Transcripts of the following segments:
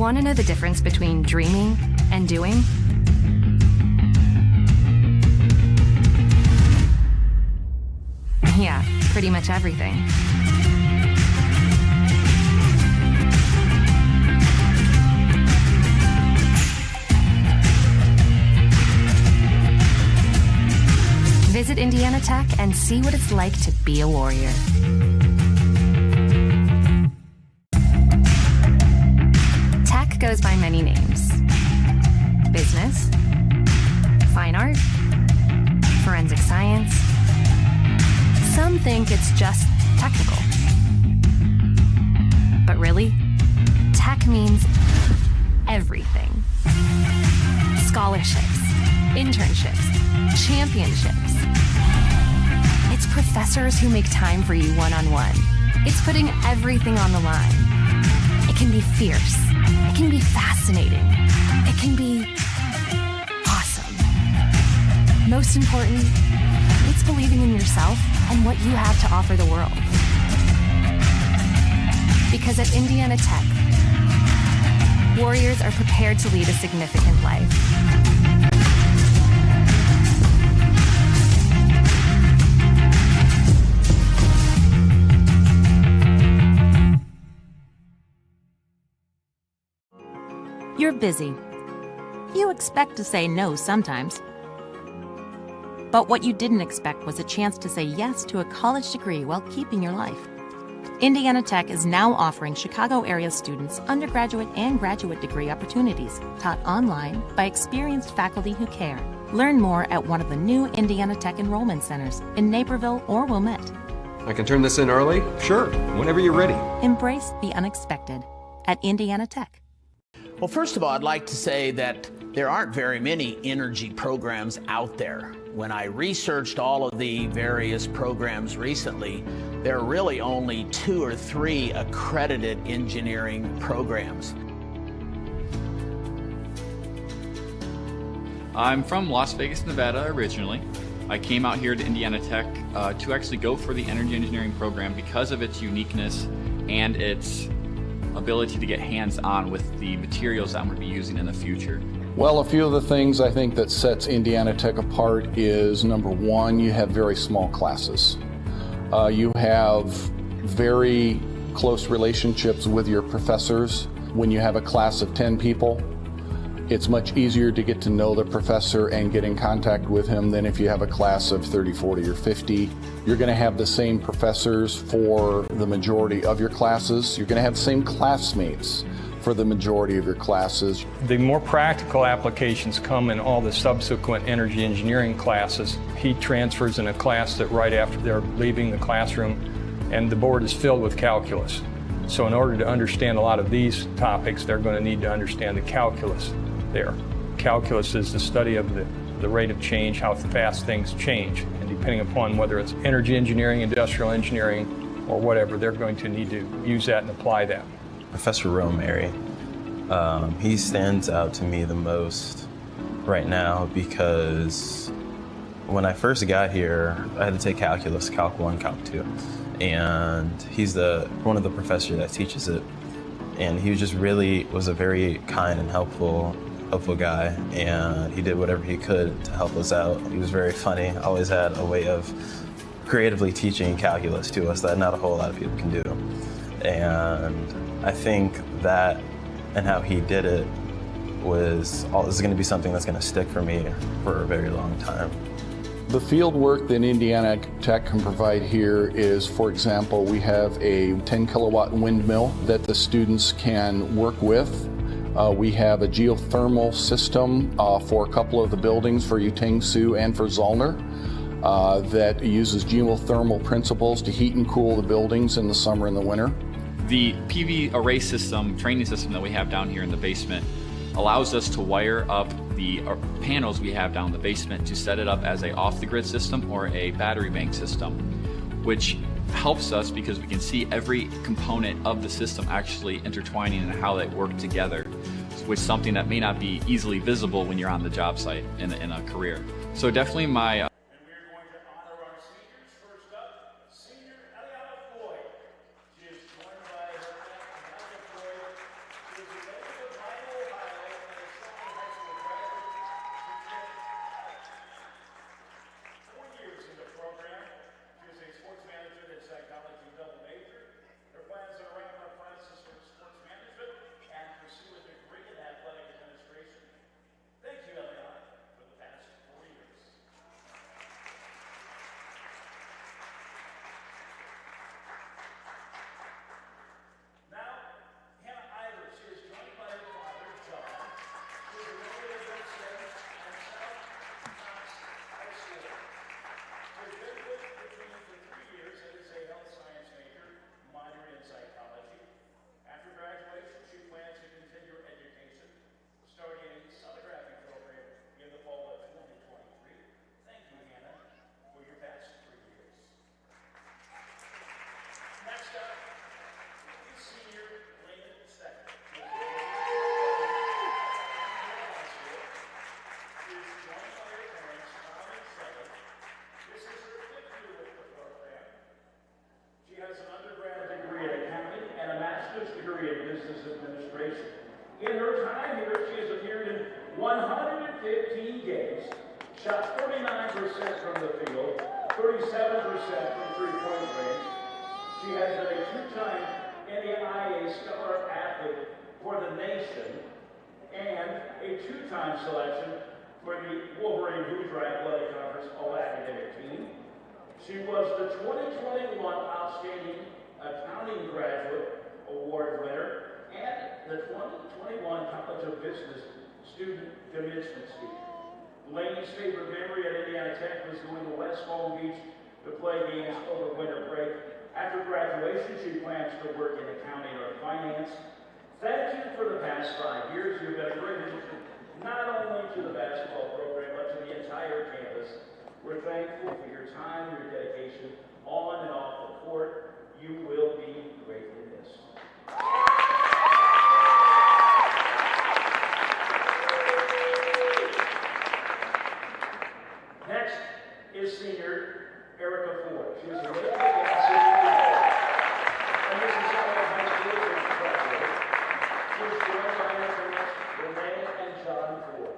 Want to know the difference between dreaming and doing? Yeah, pretty much everything. Visit Indiana Tech and see what it's like to be a warrior. Tech goes by many names. Business, fine art, forensic science. Some think it's just technical. But really, tech means everything. Scholarships, internships, championships. It's professors who make time for you one-on-one. It's putting everything on the line. It can be fierce. It can be fascinating. It can be awesome. Most important, it's believing in yourself and what you have to offer the world. Because at Indiana Tech, warriors are prepared to lead a significant life. You're busy. You expect to say no sometimes. But what you didn't expect was a chance to say yes to a college degree while keeping your life. Indiana Tech is now offering Chicago area students undergraduate and graduate degree opportunities taught online by experienced faculty who care. Learn more at one of the new Indiana Tech enrollment centers in Naperville or Wilmette. I can turn this in early? Sure, whenever you're ready. Embrace the unexpected at Indiana Tech. Well, first of all, I'd like to say that there aren't very many energy programs out there. When I researched all of the various programs recently, there are really only 2 or 3 accredited engineering programs. I'm from Las Vegas, Nevada originally. I came out here to Indiana Tech to actually go for the energy engineering program because of its uniqueness and its ability to get hands-on with the materials that I'm going to be using in the future. Well, a few of the things I think that sets Indiana Tech apart is, number one, you have very small classes. You have very close relationships with your professors. When you have a class of 10 people, it's much easier to get to know the professor and get in contact with him than if you have a class of 30, 40, or 50. You're going to have the same professors for the majority of your classes. You're going to have the same classmates for the majority of your classes. The more practical applications come in all the subsequent energy engineering classes. Heat transfers in a class that right after they're leaving the classroom, and the board is filled with calculus. So in order to understand a lot of these topics, they're going to need to understand the calculus there. Calculus is the study of the rate of change, how fast things change. And depending upon whether it's energy engineering, industrial engineering, or whatever, they're going to need to use that and apply that. Professor Romary, he stands out to me the most right now because when I first got here, I had to take calculus, Calc 1, Calc 2. And he's one of the professors that teaches it. And he just really was a very kind and helpful guy, and he did whatever he could to help us out. He was very funny, always had a way of creatively teaching calculus to us that not a whole lot of people can do. And I think that and how he did it is going to be something that's going to stick for me for a very long time. The field work that Indiana Tech can provide here is, for example, we have a 10 kilowatt windmill that the students can work with. We have a geothermal system for a couple of the buildings for Utangsu and for Zollner that uses geothermal principles to heat and cool the buildings in the summer and the winter. The PV array system, training system that we have down here in the basement allows us to wire up the panels we have down in the basement to set it up as a off-the-grid system or a battery bank system, which helps us because we can see every component of the system actually intertwining and how they work together, which is something that may not be easily visible when you're on the job site in a career. So definitely my Business Administration. In her time here, she has appeared in 115 games, shot 49% from the field, 37% from three-point range. She has been a two-time NAIA Stellar Athlete for the nation and a two-time selection for the Wolverine Hoosier Athletic Conference All-Academic Team. She was the 2021 Outstanding Accounting Graduate Award winner and the 2021 College of Business Student Commencement Speaker. Lainey's favorite memory at Indiana Tech was going to West Palm Beach to play games over winter break. After graduation, she plans to work in accounting or finance. Thank you for the past 5 years. You've been a great addition not only to the basketball program, but to the entire campus. We're thankful for your time, your dedication on and off the court. You will be greatly missed. Next is senior Erica Ford. She is a native of Kansas City, and this is High School graduate. She is joined by her parents, Renee and John Ford.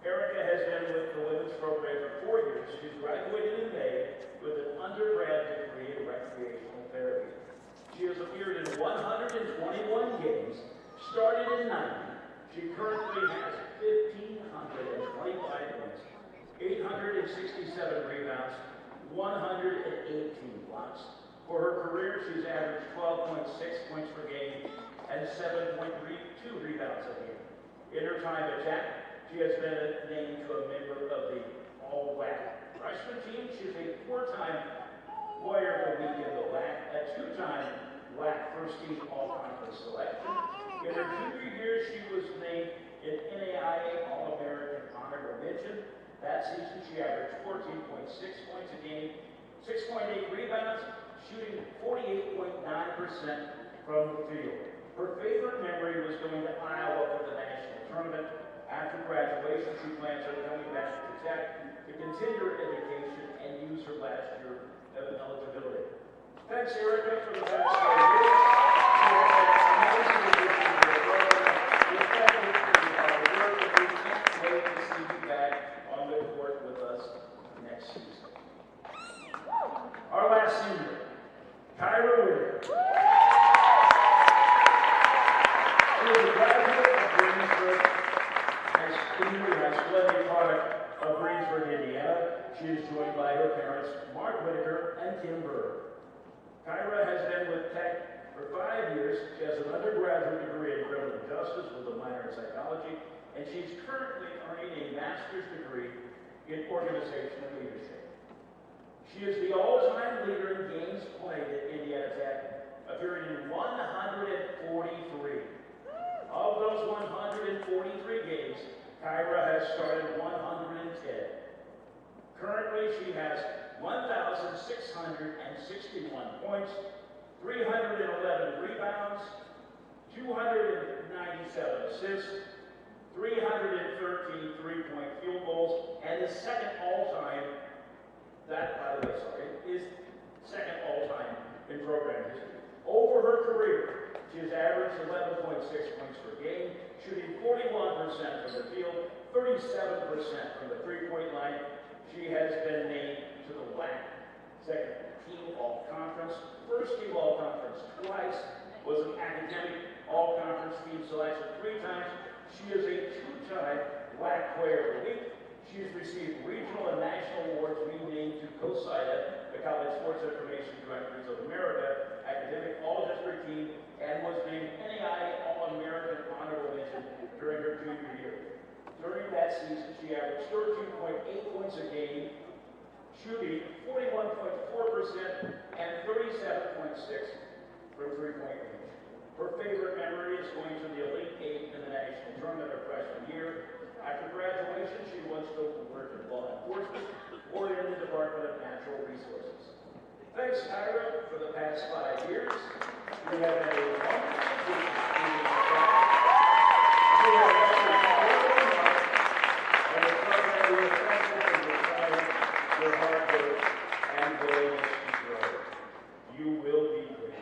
Erica has been with the women's program for 4 years. She's graduated in May with an undergrad degree in recreational therapy. She has appeared in 121 games, started in 90. She currently has 1,525 points, 867 rebounds, 118 blocks. For her career, she's averaged 12.6 points per game and 7.32 rebounds a game. In her time at Tech, she has been named to a member of the All-WAC freshman team. She's a 4-time Warrior of the Week in the WAC, a 2-time WAC first-team All-Conference selection. In her junior year, she was named an NAIA All-American Honorable Mention. That season, she averaged 14.6 points a game, 6.8 rebounds, shooting 48.9% from the field. Her favorite memory was going to Iowa for the national tournament. After graduation, she plans on coming back to Tech to continue her education and use her last year of eligibility. Thanks, Erica, for the past 4 years. She has been amazing addition to the program. We're thankful for your hard work, and we can't wait to see you back on the court with us next season. Our last senior, Kyra Whitaker. She is a graduate of Greensburg Community High School and a product of Greensburg, Indiana. She is joined by her parents, Mark Whitaker and Kim Burr. Kyra has been with Tech for 5 years. She has an undergraduate degree in criminal justice with a minor in psychology, and she's currently earning a master's degree in organizational leadership. She is the all-time leader in games played at Indiana Tech, appearing in 143. Of those 143 games, Kyra has started 110. Currently, she has 1,661 points, 311 rebounds, 297 assists, 313 three-point field goals, and is second all-time, is second all-time in program history. Over her career, she has averaged 11.6 points per game, shooting 41% from the field, 37% from the three-point line. She has been named to the WAC second team all-conference, first team all-conference twice, was an academic all-conference team selection 3 times. She is a 2-time WAC Player of the Week. She has received regional and national awards, being named to COSIDA, the College Sports Information Directors of America, academic all-district team, and was named NAIA All-American Honorable Mention during her junior year. During that season, she averaged 13.8 points a game, shooting 41.4% and 37.6 from three-point range. Her favorite memory is going to the Elite 8 in the national tournament her freshman year. After graduation, she wants to work in law enforcement or in the Department of Natural Resources. Thanks, Kyra, for the past 5 years. We have had a wonderful team. We have and the program we are thankful for your time, your hard work, and willingness to grow. You will be great.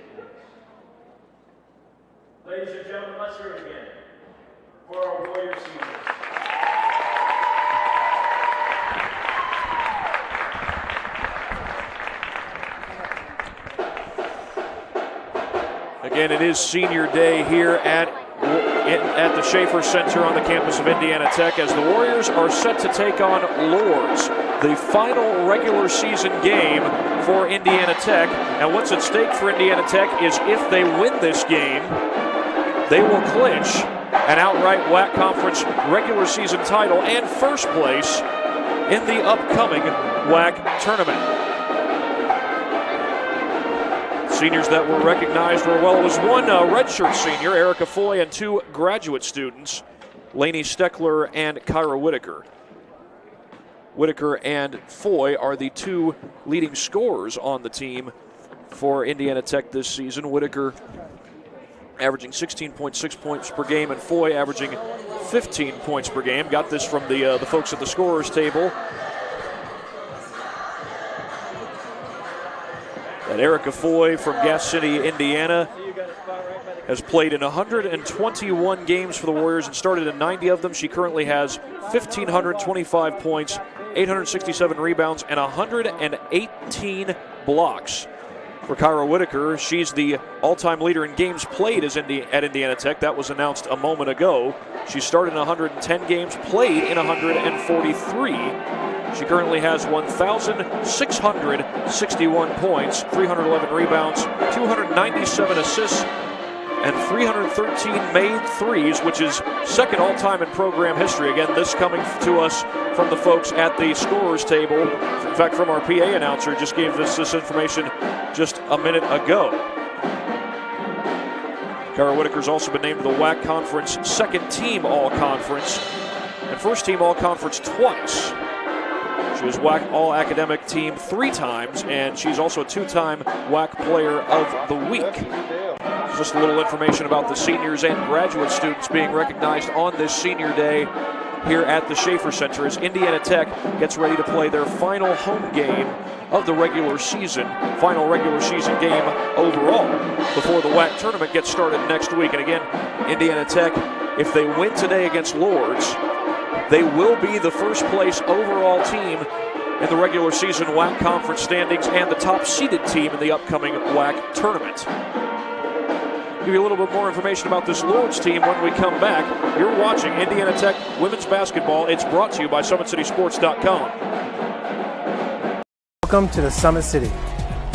Again, it is senior day here at the Schaefer Center on the campus of Indiana Tech as the Warriors are set to take on Lourdes, the final regular season game for Indiana Tech. And what's at stake for Indiana Tech is if they win this game, they will clinch an outright WAC Conference regular season title and first place in the upcoming WAC tournament. Seniors that were recognized were, well, it was one redshirt senior, Erica Foy, and two graduate students, Lainey Steckler and Kyra Whitaker. Whitaker and Foy are the two leading scorers on the team for Indiana Tech this season. Whitaker averaging 16.6 points per game, and Foy averaging 15 points per game. Got this from the folks at the scorers table. And Erica Foy from Gas City, Indiana, has played in 121 games for the Warriors and started in 90 of them. She currently has 1,525 points, 867 rebounds, and 118 blocks. For Kyra Whitaker, she's the all-time leader in games played at Indiana Tech. That was announced a moment ago. She started in 110 games, played in 143. She currently has 1,661 points, 311 rebounds, 297 assists, and 313 made threes, which is second all-time in program history. Again, this coming to us from the folks at the scorers table. In fact, from our PA announcer, just gave this information just a minute ago. Kyra Whitaker's also been named the WAC Conference second team All-Conference and first team All-Conference twice. She was WAC All-Academic Team 3 times, and she's also a 2-time WAC Player of the Week. Just a little information about the seniors and graduate students being recognized on this senior day here at the Schaefer Center as Indiana Tech gets ready to play their final home game of the regular season, final regular season game overall before the WAC tournament gets started next week. And again, Indiana Tech, if they win today against Lourdes, they will be the first place overall team in the regular season WAC conference standings and the top seeded team in the upcoming WAC tournament. Give you a little bit more information about this Lourdes team when we come back. You're watching Indiana Tech women's basketball. It's brought to you by SummitCitySports.com. Welcome to the Summit City,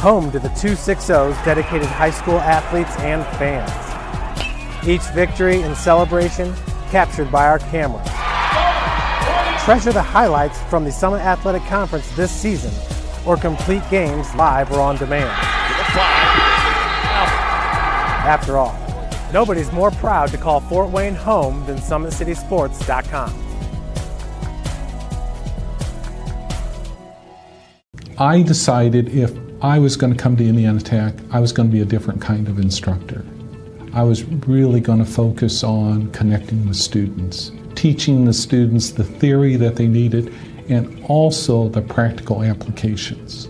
home to the 260's dedicated high school athletes and fans. Each victory and celebration captured by our cameras. Treasure the highlights from the Summit Athletic Conference this season, or complete games live or on demand. After all, nobody's more proud to call Fort Wayne home than SummitCitySports.com. I decided if I was going to come to Indiana Tech, I was going to be a different kind of instructor. I was really going to focus on connecting with students, teaching the students the theory that they needed and also the practical applications.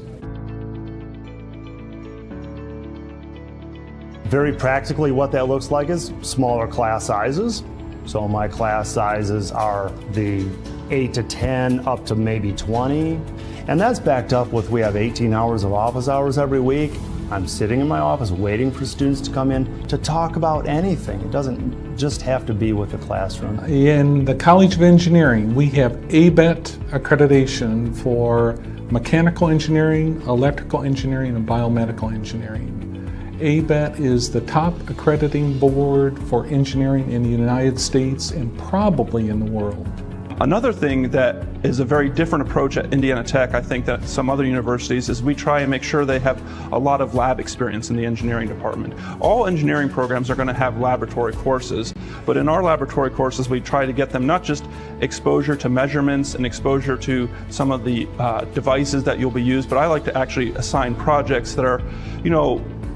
Very practically what that looks like is smaller class sizes. So my class sizes are the 8 to 10 up to maybe 20. And that's backed up with we have 18 hours of office hours every week. I'm sitting in my office waiting for students to come in to talk about anything. It doesn't just have to be with the classroom. In the College of Engineering, we have ABET accreditation for mechanical engineering, electrical engineering, and biomedical engineering. ABET is the top accrediting board for engineering in the United States and probably in the world. Another thing that is a very different approach at Indiana Tech, I think, that some other universities, is we try and make sure they have a lot of lab experience in the engineering department. All engineering programs are going to have laboratory courses, but in our laboratory courses we try to get them not just exposure to measurements and exposure to some of the devices that you'll be used, but I like to actually assign projects that are,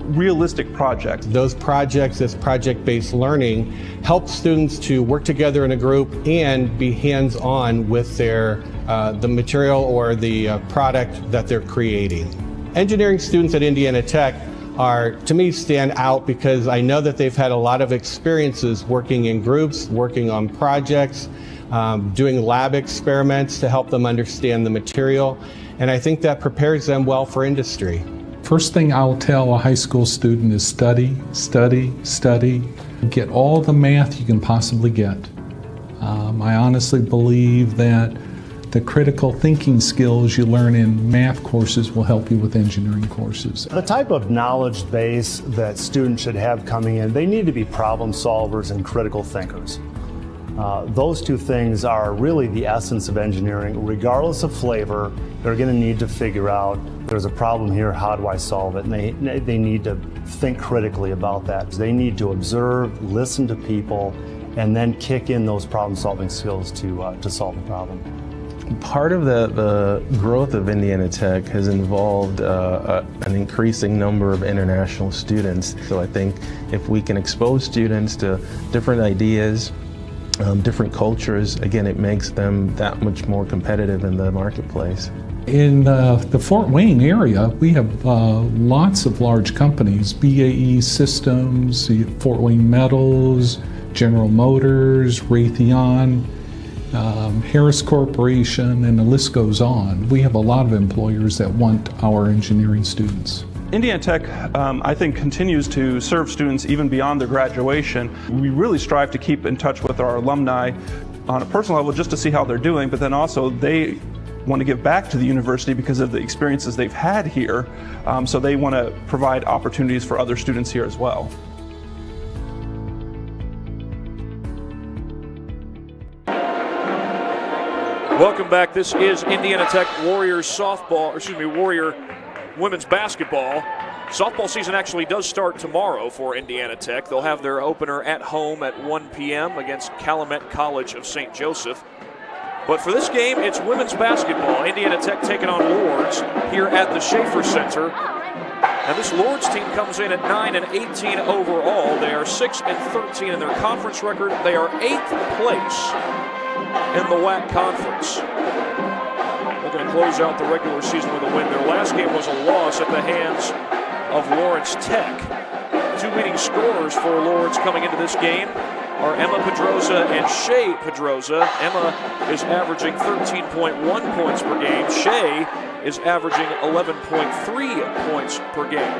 realistic projects. Those projects, this project-based learning, help students to work together in a group and be hands-on with their the material or the product that they're creating. Engineering students at Indiana Tech to me, stand out because I know that they've had a lot of experiences working in groups, working on projects, doing lab experiments to help them understand the material, and I think that prepares them well for industry. First thing I'll tell a high school student is study, study, study. Get all the math you can possibly get. I honestly believe that the critical thinking skills you learn in math courses will help you with engineering courses. The type of knowledge base that students should have coming in, they need to be problem solvers and critical thinkers. Those two things are really the essence of engineering. Regardless of flavor, they're going to need to figure out, there's a problem here, how do I solve it? And they need to think critically about that. They need to observe, listen to people, and then kick in those problem-solving skills to solve the problem. Part of the growth of Indiana Tech has involved an increasing number of international students. So I think if we can expose students to different ideas, different cultures, again, it makes them that much more competitive in the marketplace. In the Fort Wayne area, we have lots of large companies, BAE Systems, Fort Wayne Metals, General Motors, Raytheon, Harris Corporation, and the list goes on. We have a lot of employers that want our engineering students. Indiana Tech, I think, continues to serve students even beyond their graduation. We really strive to keep in touch with our alumni on a personal level just to see how they're doing, but then also they want to give back to the university because of the experiences they've had here, so they want to provide opportunities for other students here as well. Welcome back. This is Indiana Tech Warriors Warrior women's basketball. Softball season actually does start tomorrow for Indiana Tech. They'll have their opener at home at 1 p.m. against Calumet College of St. Joseph. But for this game, it's women's basketball. Indiana Tech taking on Lourdes here at the Schaefer Center. And this Lourdes team comes in at 9-18 overall. They are 6-13 in their conference record. They are 8th place in the WAC conference. They're going to close out the regular season with a win. Their last game was a loss at the hands of Lawrence Tech. Two leading scorers for Lourdes coming into this game are Emma Pedroza and Shay Pedroza. Emma is averaging 13.1 points per game. Shay is averaging 11.3 points per game.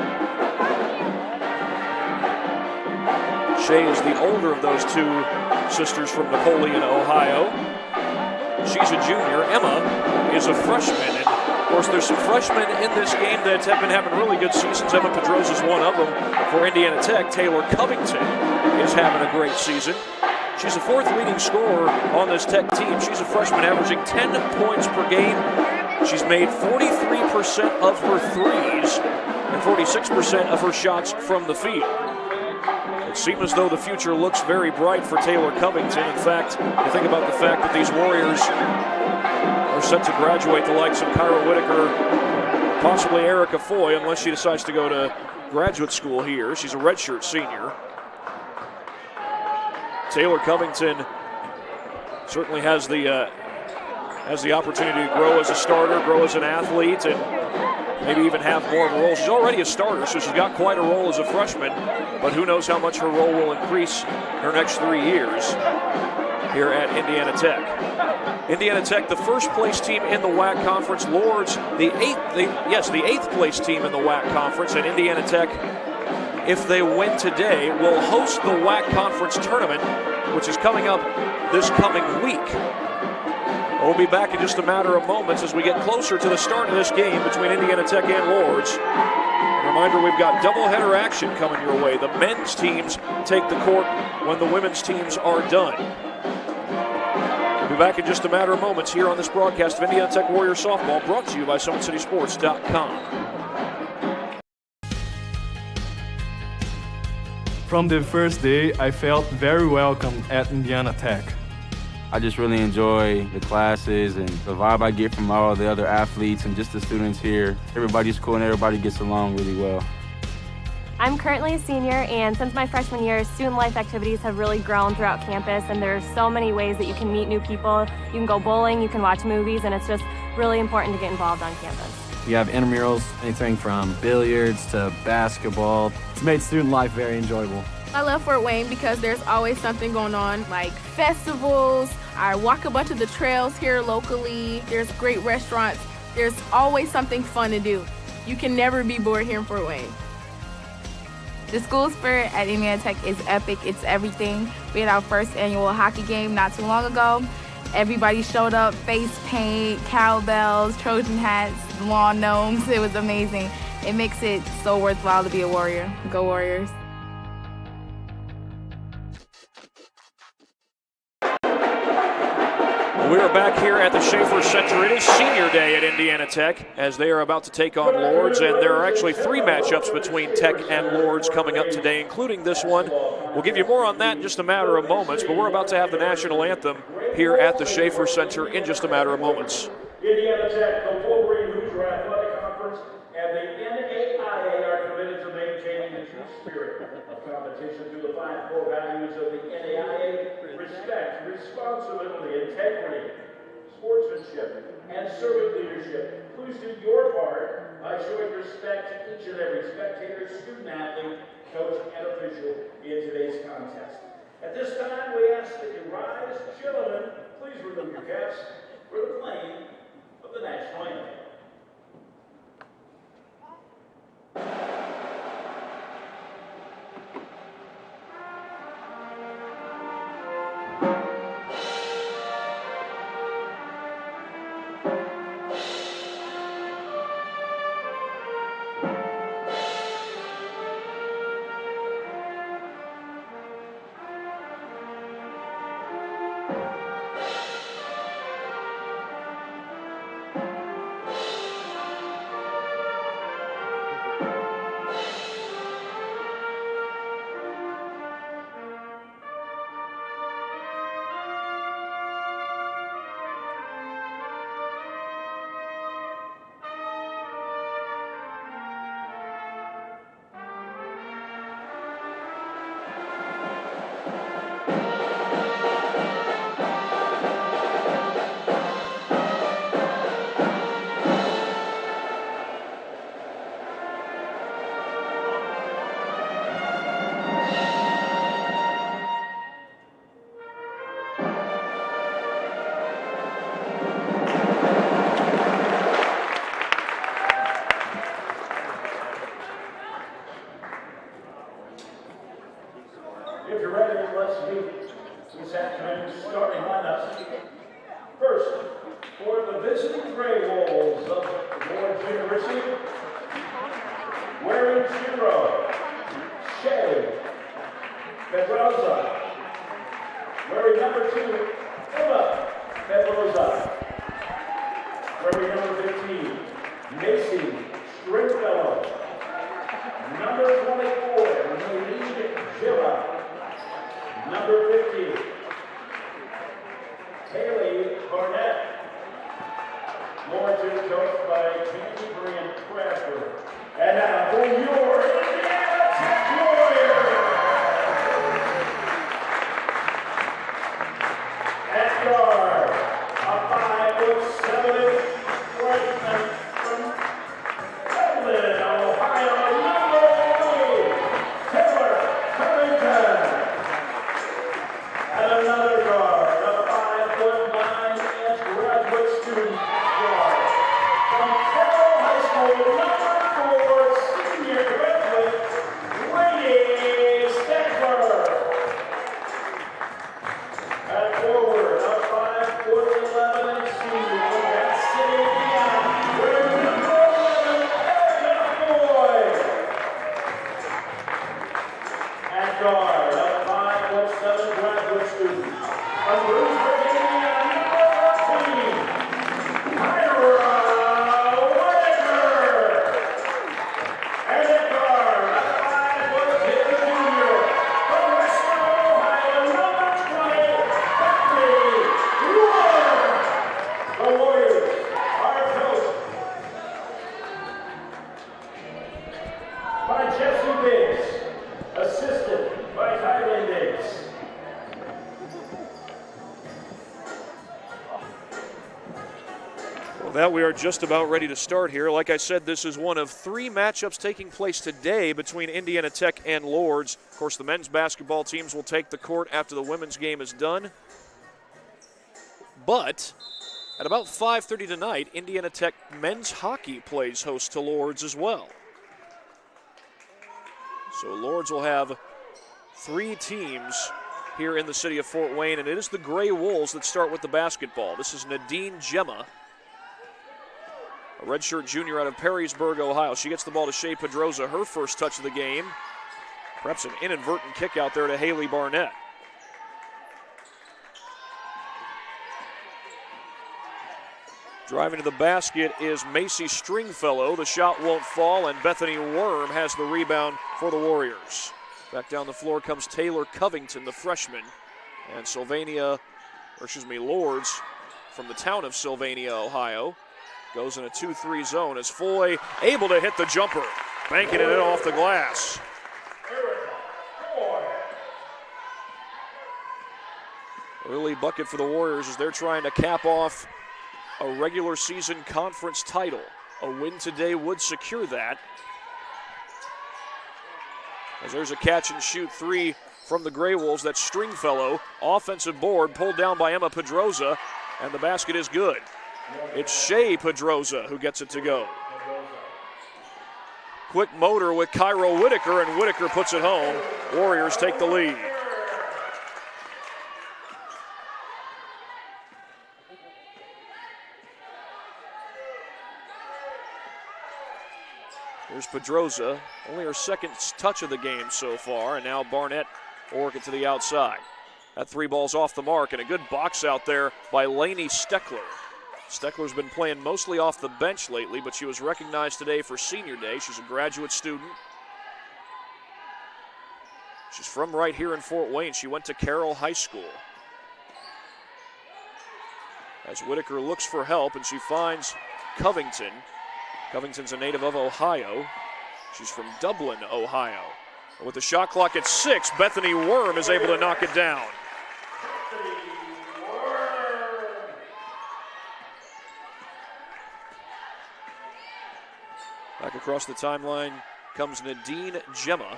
Shay is the older of those two sisters from Napoleon, Ohio. She's a junior. Emma is a freshman. And of course, there's some freshmen in this game that have been having really good seasons. Emma Pedroza is one of them for Indiana Tech. Taylor Covington is having a great season. She's the 4th leading scorer on this Tech team. She's a freshman averaging 10 points per game. She's made 43% of her threes and 46% of her shots from the field. It seems as though the future looks very bright for Taylor Covington. In fact, you think about the fact that these Warriors are set to graduate the likes of Kyra Whitaker, possibly Erica Foy, unless she decides to go to graduate school here. She's a redshirt senior. Taylor Covington certainly has the opportunity to grow as a starter, grow as an athlete, and maybe even have more of a role. She's already a starter, so she's got quite a role as a freshman, but who knows how much her role will increase in her next 3 years here at Indiana Tech. Indiana Tech, the 1st place team in the WAC conference. Lourdes, the 8th place team in the WAC conference, and Indiana Tech, if they win today, will host the WAC conference tournament, which is coming up this coming week. We'll be back in just a matter of moments as we get closer to the start of this game between Indiana Tech and Lourdes. A reminder, we've got doubleheader action coming your way. The men's teams take the court when the women's teams are done. We'll be back in just a matter of moments here on this broadcast of Indiana Tech Warrior Softball, brought to you by SummitCitySports.com. From the first day, I felt very welcome at Indiana Tech. I just really enjoy the classes and the vibe I get from all the other athletes and just the students here. Everybody's cool and everybody gets along really well. I'm currently a senior, and since my freshman year, student life activities have really grown throughout campus, and there's so many ways that you can meet new people. You can go bowling, you can watch movies, and it's just really important to get involved on campus. We have intramurals, anything from billiards to basketball. It's made student life very enjoyable. I love Fort Wayne because there's always something going on, like festivals. I walk a bunch of the trails here locally. There's great restaurants. There's always something fun to do. You can never be bored here in Fort Wayne. The school spirit at Indiana Tech is epic. It's everything. We had our first annual hockey game not too long ago. Everybody showed up, face paint, cowbells, Trojan hats, lawn gnomes. It was amazing. It makes it so worthwhile to be a Warrior. Go Warriors. We are back here at the Schaefer Center. It is senior day at Indiana Tech as they are about to take on Lourdes, and there are actually 3 matchups between Tech and Lourdes coming up today, including this one. We'll give you more on that in just a matter of moments, but we're about to have the national anthem here at the Schaefer Center in just a matter of moments. Indiana Tech, the Wolverine Hoosier Athletic Conference, and the NAIA are committed to maintaining the true spirit of competition through the 5 core values of the NAIA: respect, responsibility, integrity, sportsmanship, and servant leadership. Please do your part by showing respect to each and every spectator, student, athlete, coach, and official in today's contest. At this time, we ask that you rise. Gentlemen, please remove your caps for the playing of the national anthem. If you're ready, let's meet this afternoon's starting lineup. First, for the visiting Gray Wolves of Lourdes University, wearing 0, Shay Pedroza. Wearing number 2, Ella Pedroza. Wearing number 15, Macy Stringfellow. Number 24, Nadine Gilla. Number 50, Haley Barnett. Lourdes is coached by Candy Brand Crafter. And now for your Indiana Tech Warriors. At guard, a 5'7" freshman from Dublin, Ohio, number 3, Taylor Covington. And another guard, a 5'9" graduate student guard from Carroll High School, number 4, senior graduate, Lady Stackler. At forward, a 5'11" senior from Cat City, Indiana, wearing number 11, Erica Boyd. At guard, a 5'7" graduate student from Bruceburg, Indiana, number 13, Myra Whitaker. And at guard, a 5'10" junior from Western Ohio, number 20, Becky Ward. The Warriors are coached by Jesse Biggs, assisted by Kylie Biggs. Well, that we are just about ready to start here. Like I said, this is one of 3 matchups taking place today between Indiana Tech and Lourdes. Of course, the men's basketball teams will take the court after the women's game is done. But At about 5:30 tonight, Indiana Tech men's hockey plays host to Lourdes as well. So Lourdes will have 3 teams here in the city of Fort Wayne, and it is the Gray Wolves that start with the basketball. This is Nadine Gemma, a redshirt junior out of Perrysburg, Ohio. She gets the ball to Shea Pedroza, her first touch of the game. Perhaps an inadvertent kick out there to Haley Barnett. Driving to the basket is Macy Stringfellow. The shot won't fall, and Bethany Worm has the rebound for the Warriors. Back down the floor comes Taylor Covington, the freshman. And Lourdes from the town of Sylvania, Ohio, goes in a 2-3 zone as Foy able to hit the jumper, banking it in off the glass. Early bucket for the Warriors as they're trying to cap off a regular season conference title. A win today would secure that. As there's a catch and shoot 3 from the Gray Wolves. That's Stringfellow. Offensive board pulled down by Emma Pedroza, and the basket is good. It's Shea Pedroza who gets it to go. Quick motor with Cairo Whitaker, and Whitaker puts it home. Warriors take the lead. Here's Pedroza, only her second touch of the game so far, and now Barnett will work it to the outside. That 3 ball's off the mark, and a good box out there by Lainey Steckler. Steckler's been playing mostly off the bench lately, but she was recognized today for Senior Day. She's a graduate student. She's from right here in Fort Wayne. She went to Carroll High School. As Whitaker looks for help, and she finds Covington. Covington's a native of Ohio. She's from Dublin, Ohio. And with the shot clock at 6, Bethany Worm is able to knock it down. Back across the timeline comes Nadine Gemma.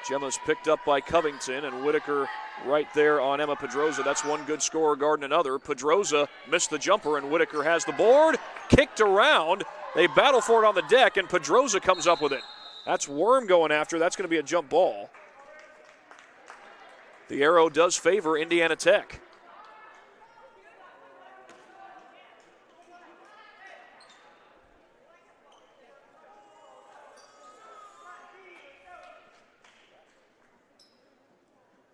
Gemma's picked up by Covington, and Whitaker right there on Emma Pedroza. That's one good scorer guarding another. Pedroza missed the jumper, and Whitaker has the board. Kicked around. They battle for it on the deck, and Pedroza comes up with it. That's Worm going after. That's going to be a jump ball. The arrow does favor Indiana Tech.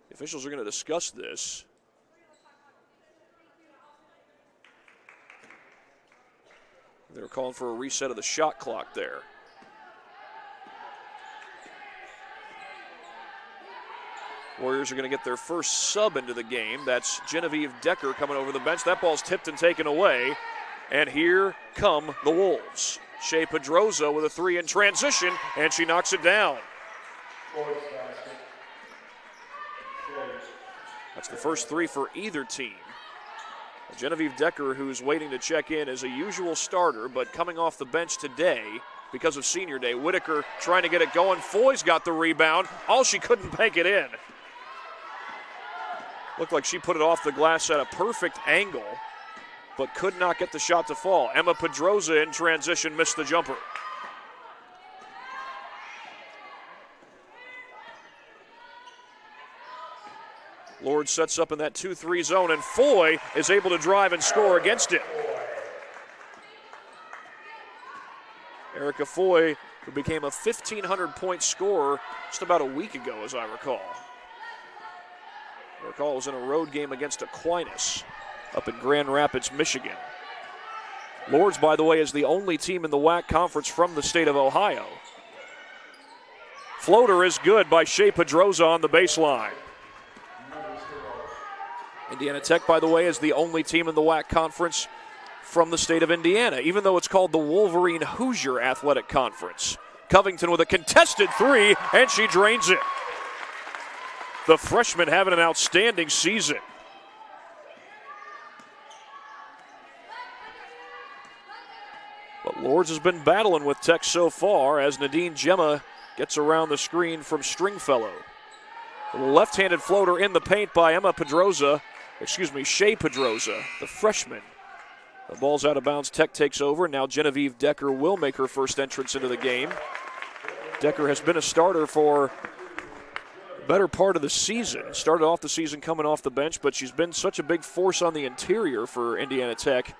The officials are going to discuss this. They're calling for a reset of the shot clock there. Warriors are going to get their first sub into the game. That's Genevieve Decker coming over the bench. That ball's tipped and taken away. And here come the Wolves. Shea Pedroza with a 3 in transition, and she knocks it down. That's the first 3 for either team. Genevieve Decker, who's waiting to check in, is a usual starter, but coming off the bench today because of Senior Day. Whitaker trying to get it going. Foy's got the rebound. All she couldn't bank it in. Looked like she put it off the glass at a perfect angle, but could not get the shot to fall. Emma Pedroza in transition missed the jumper. Lourdes sets up in that 2-3 zone, and Foy is able to drive and score against it. Erica Foy, who became a 1,500-point scorer just about a week ago, as I recall. I recall it was in a road game against Aquinas up in Grand Rapids, Michigan. Lourdes, by the way, is the only team in the WAC conference from the state of Ohio. Floater is good by Shea Pedroza on the baseline. Indiana Tech, by the way, is the only team in the WAC conference from the state of Indiana, even though it's called the Wolverine Hoosier Athletic Conference. Covington with a contested 3, and she drains it. The freshman having an outstanding season. But Lourdes has been battling with Tech so far as Nadine Gemma gets around the screen from Stringfellow. A left-handed floater in the paint by Shea Pedroza, the freshman The ball's out of bounds. Tech takes over. Now Genevieve Decker will make her first entrance into the game. Decker has been a starter for the better part of the season. Started off the season coming off the bench, but she's been such a big force on the interior for Indiana Tech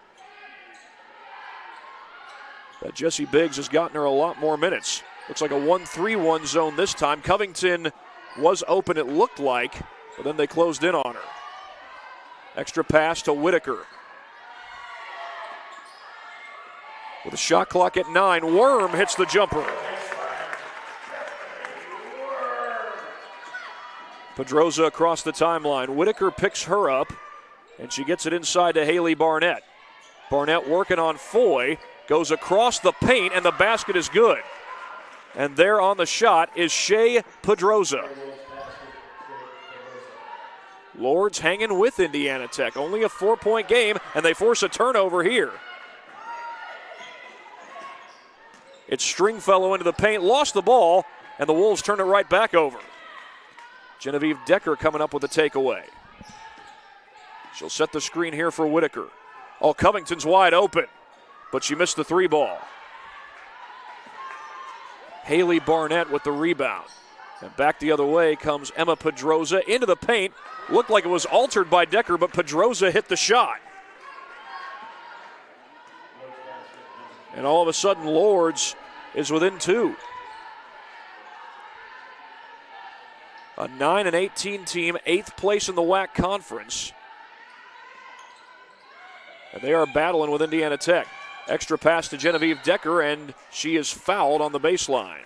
that Jessie Biggs has gotten her a lot more minutes. Looks like a 1-3-1 zone this time. Covington was open, it looked like, but then they closed in on her. Extra pass to Whitaker. With a shot clock at 9, Worm hits the jumper. Pedroza across the timeline. Whitaker picks her up, and she gets it inside to Haley Barnett. Barnett working on Foy, goes across the paint, and the basket is good. And there on the shot is Shea Pedroza. Lourdes hanging with Indiana Tech. Only a 4-point game, and they force a turnover here. It's Stringfellow into the paint, lost the ball, and the Wolves turn it right back over. Genevieve Decker coming up with a takeaway. She'll set the screen here for Whitaker. Oh, Covington's wide open, but she missed the 3 ball. Haley Barnett with the rebound. And back the other way comes Emma Pedroza into the paint. Looked like it was altered by Decker, but Pedroza hit the shot. And all of a sudden, Lourdes is within 2. A 9-18 team, 8th place in the WAC conference. And they are battling with Indiana Tech. Extra pass to Genevieve Decker, and she is fouled on the baseline.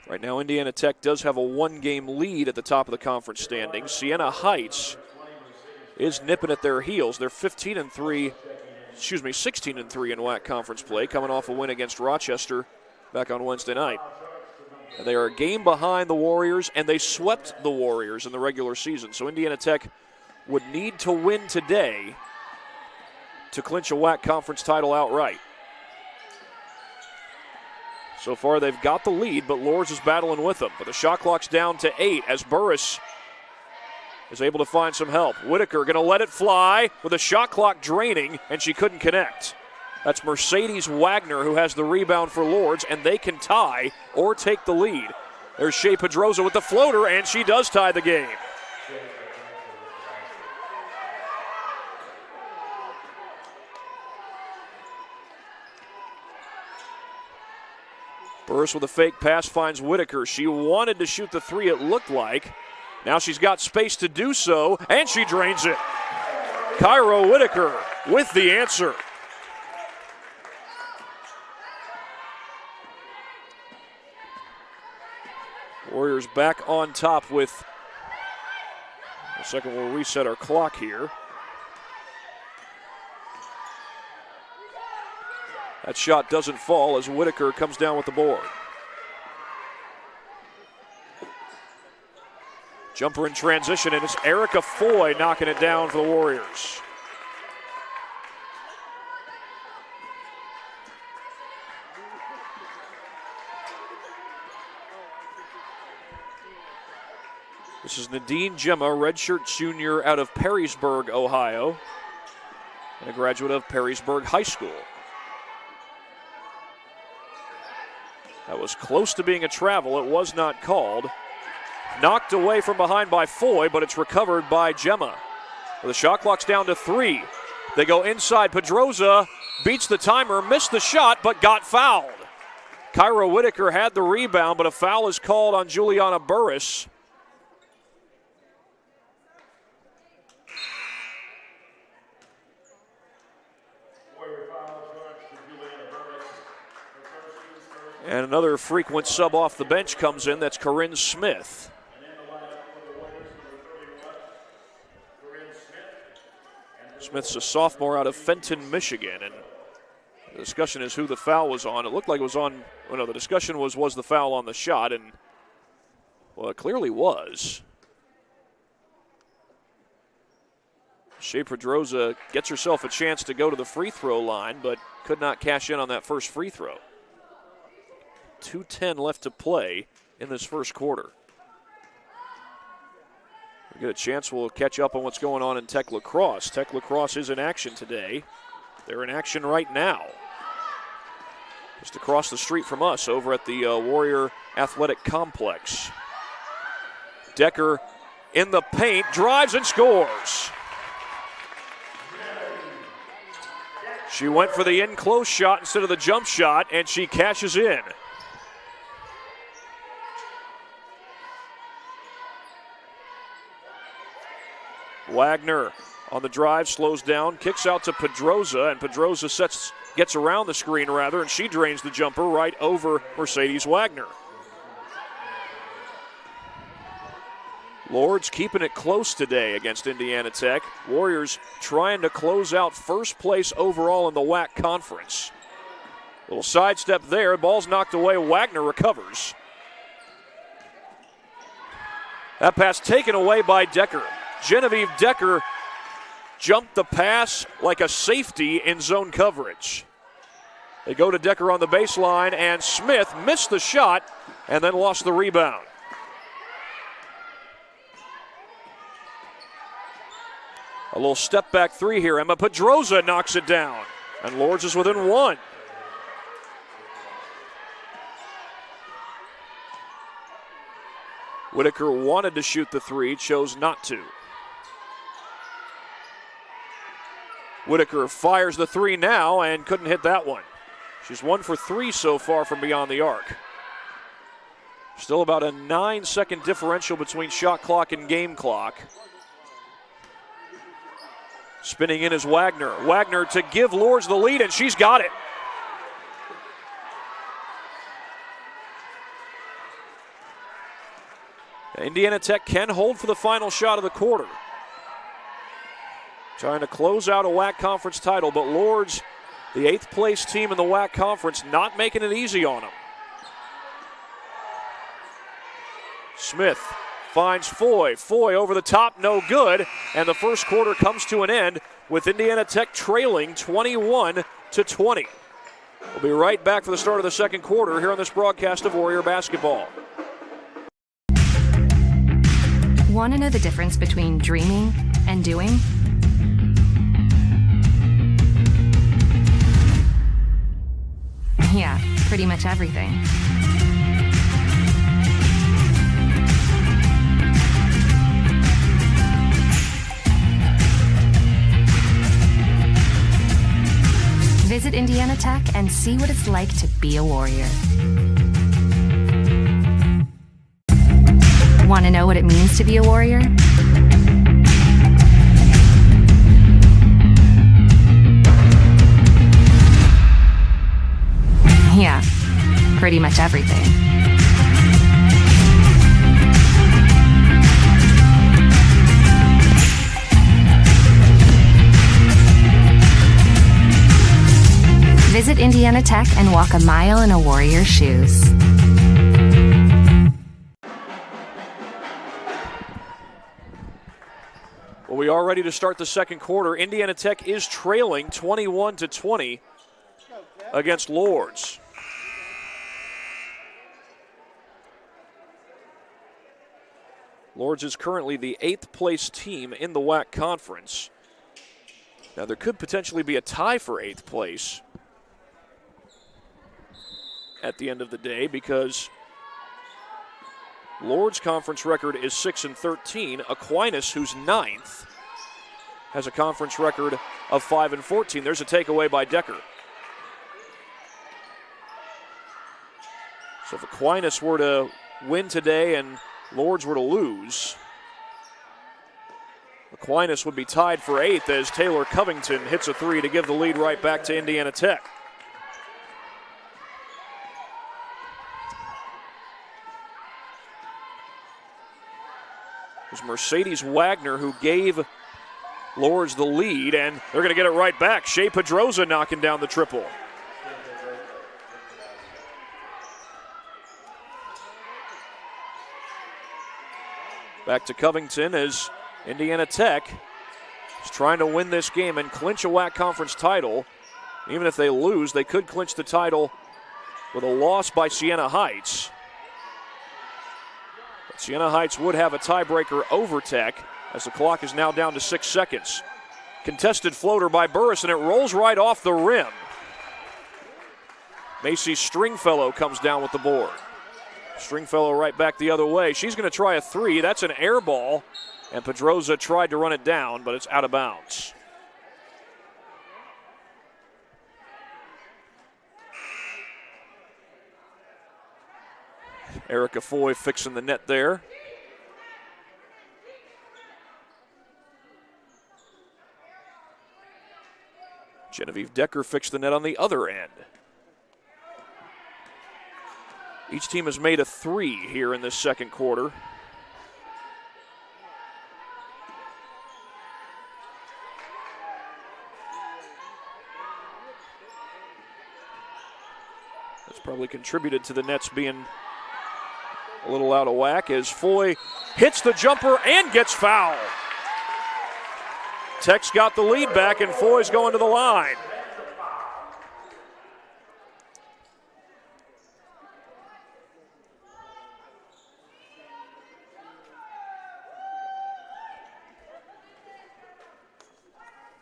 Right now, Indiana Tech does have a 1-game lead at the top of the conference standings. Siena Heights is nipping at their heels. They're 16-3 in WAC conference play, coming off a win against Rochester back on Wednesday night. And they are a game behind the Warriors, and they swept the Warriors in the regular season. So Indiana Tech would need to win today to clinch a WAC conference title outright. So far, they've got the lead, but Lourdes is battling with them. But the shot clock's down to 8 as Burris is able to find some help. Whitaker going to let it fly with the shot clock draining, and she couldn't connect. That's Mercedes Wagner who has the rebound for Lourdes, and they can tie or take the lead. There's Shea Pedroza with the floater, and she does tie the game. Burris with a fake pass finds Whitaker. She wanted to shoot the 3, it looked like. Now she's got space to do so, and she drains it. Cairo Whitaker with the answer. Warriors back on top with a second. We'll reset our clock here. That shot doesn't fall as Whitaker comes down with the board. Jumper in transition, and it's Erica Foy knocking it down for the Warriors. This is Nadine Gemma, redshirt junior out of Perrysburg, Ohio, and a graduate of Perrysburg High School. That was close to being a travel. It was not called. Knocked away from behind by Foy, but it's recovered by Gemma. The shot clock's down to 3. They go inside. Pedroza beats the timer, missed the shot, but got fouled. Cairo Whitaker had the rebound, but a foul is called on Juliana Burris. And another frequent sub off the bench comes in. That's Corinne Smith. Smith's a sophomore out of Fenton, Michigan. And the discussion is who the foul was on. It looked like it was on, well, no, the discussion was the foul on the shot? And, well, it clearly was. Shea Pedroza gets herself a chance to go to the free throw line, but could not cash in on that first free throw. 2:10 left to play in this first quarter. We get a chance, we'll catch up on what's going on in Tech Lacrosse. Tech Lacrosse is in action today. They're in action right now. Just across the street from us over at the Warrior Athletic Complex. Decker in the paint, drives and scores. She went for the in-close shot instead of the jump shot, and she cashes in. Wagner on the drive, slows down, kicks out to Pedroza, and Pedroza gets around the screen rather, and she drains the jumper right over Mercedes Wagner. Lourdes keeping it close today against Indiana Tech. Warriors trying to close out first place overall in the WAC conference. Little sidestep there, ball's knocked away, Wagner recovers. That pass taken away by Decker. Genevieve Decker jumped the pass like a safety in zone coverage. They go to Decker on the baseline, and Smith missed the shot and then lost the rebound. A little step back three here. Emma Pedroza knocks it down, and Lourdes is within one. Whitaker wanted to shoot the three, chose not to. Whitaker fires the three now and couldn't hit that one. She's 1 for 3 so far from beyond the arc. Still about a 9-second differential between shot clock and game clock. Spinning in is Wagner. Wagner to give Lourdes the lead, and she's got it. Indiana Tech can hold for the final shot of the quarter. Trying to close out a WAC conference title, but Lourdes, the 8th place team in the WAC conference, not making it easy on them. Smith finds Foy. Foy over the top, no good. And the first quarter comes to an end with Indiana Tech trailing 21-20. We'll be right back for the start of the second quarter here on this broadcast of Warrior Basketball. Want to know the difference between dreaming and doing? Yeah, pretty much everything. Visit Indiana Tech and see what it's like to be a Warrior. Want to know what it means to be a Warrior? Yeah, pretty much everything. Visit Indiana Tech and walk a mile in a Warrior's shoes. Well, we are ready to start the second quarter. Indiana Tech is trailing 21-20 against Lourdes. Lourdes is currently the 8th place team in the WAC conference. Now there could potentially be a tie for 8th place at the end of the day, because Lourdes' conference record is 6-13. Aquinas, who's 9th, has a conference record of 5-14. There's a takeaway by Decker. So if Aquinas were to win today and Lourdes were to lose, Aquinas would be tied for 8th as Taylor Covington hits a three to give the lead right back to Indiana Tech. It was Mercedes Wagner who gave Lourdes the lead, and they're going to get it right back. Shea Pedroza knocking down the triple. Back to Covington as Indiana Tech is trying to win this game and clinch a WAC conference title. Even if they lose, they could clinch the title with a loss by Siena Heights. Siena Heights would have a tiebreaker over Tech as the clock is now down to 6 seconds. Contested floater by Burris, and it rolls right off the rim. Macy Stringfellow comes down with the board. Stringfellow right back the other way. She's going to try a three. That's an air ball, and Pedroza tried to run it down, but it's out of bounds. Erica Foy fixing the net there. Genevieve Decker fixed the net on the other end. Each team has made a three here in this second quarter. That's probably contributed to the nets being a little out of whack as Foy hits the jumper and gets fouled. Tech's got the lead back, and Foy's going to the line.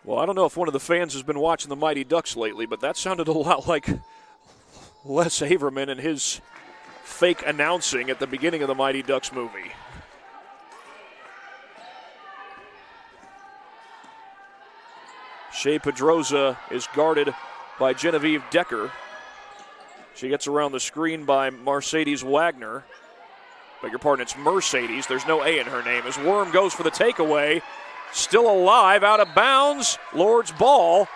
Well, I don't know if one of the fans has been watching the Mighty Ducks lately, but that sounded a lot like Les Averman and his fake announcing at the beginning of the Mighty Ducks movie. Shea Pedroza is guarded by Genevieve Decker. She gets around the screen by Mercedes Wagner. Beg your pardon, it's Mercedes. There's no A in her name. As Worm goes for the takeaway. Still alive, out of bounds. Lourdes ball.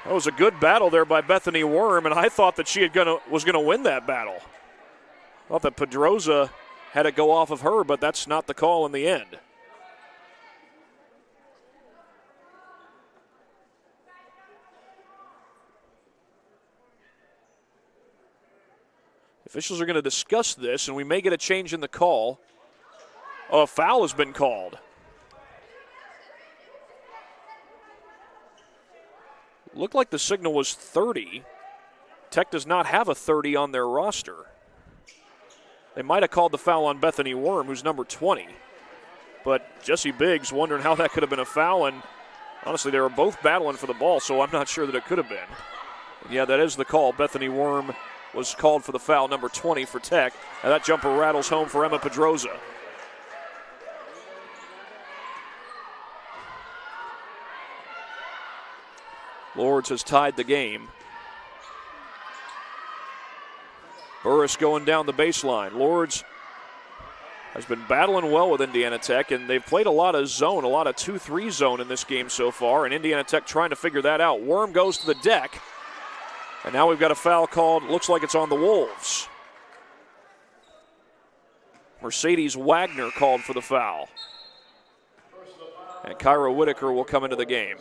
That was a good battle there by Bethany Worm, and I thought that she was going to win that battle. I thought that Pedroza had it go off of her, but that's not the call in the end. Officials are going to discuss this, and we may get a change in the call. Oh, a foul has been called. Looked like the signal was 30. Tech does not have a 30 on their roster. They might have called the foul on Bethany Worm, who's number 20. But Jessie Biggs wondering how that could have been a foul, and honestly, they were both battling for the ball, so I'm not sure that it could have been. And yeah, that is the call. Bethany Worm was called for the foul, number 20 for Tech. And that jumper rattles home for Emma Pedroza. Lourdes has tied the game. Burris going down the baseline. Lourdes has been battling well with Indiana Tech, and they've played a lot of zone, a lot of 2-3 zone in this game so far, and Indiana Tech trying to figure that out. Worm goes to the deck, and now we've got a foul called. Looks like it's on the Wolves. Mercedes Wagner called for the foul. And Kyra Whitaker will come into the game.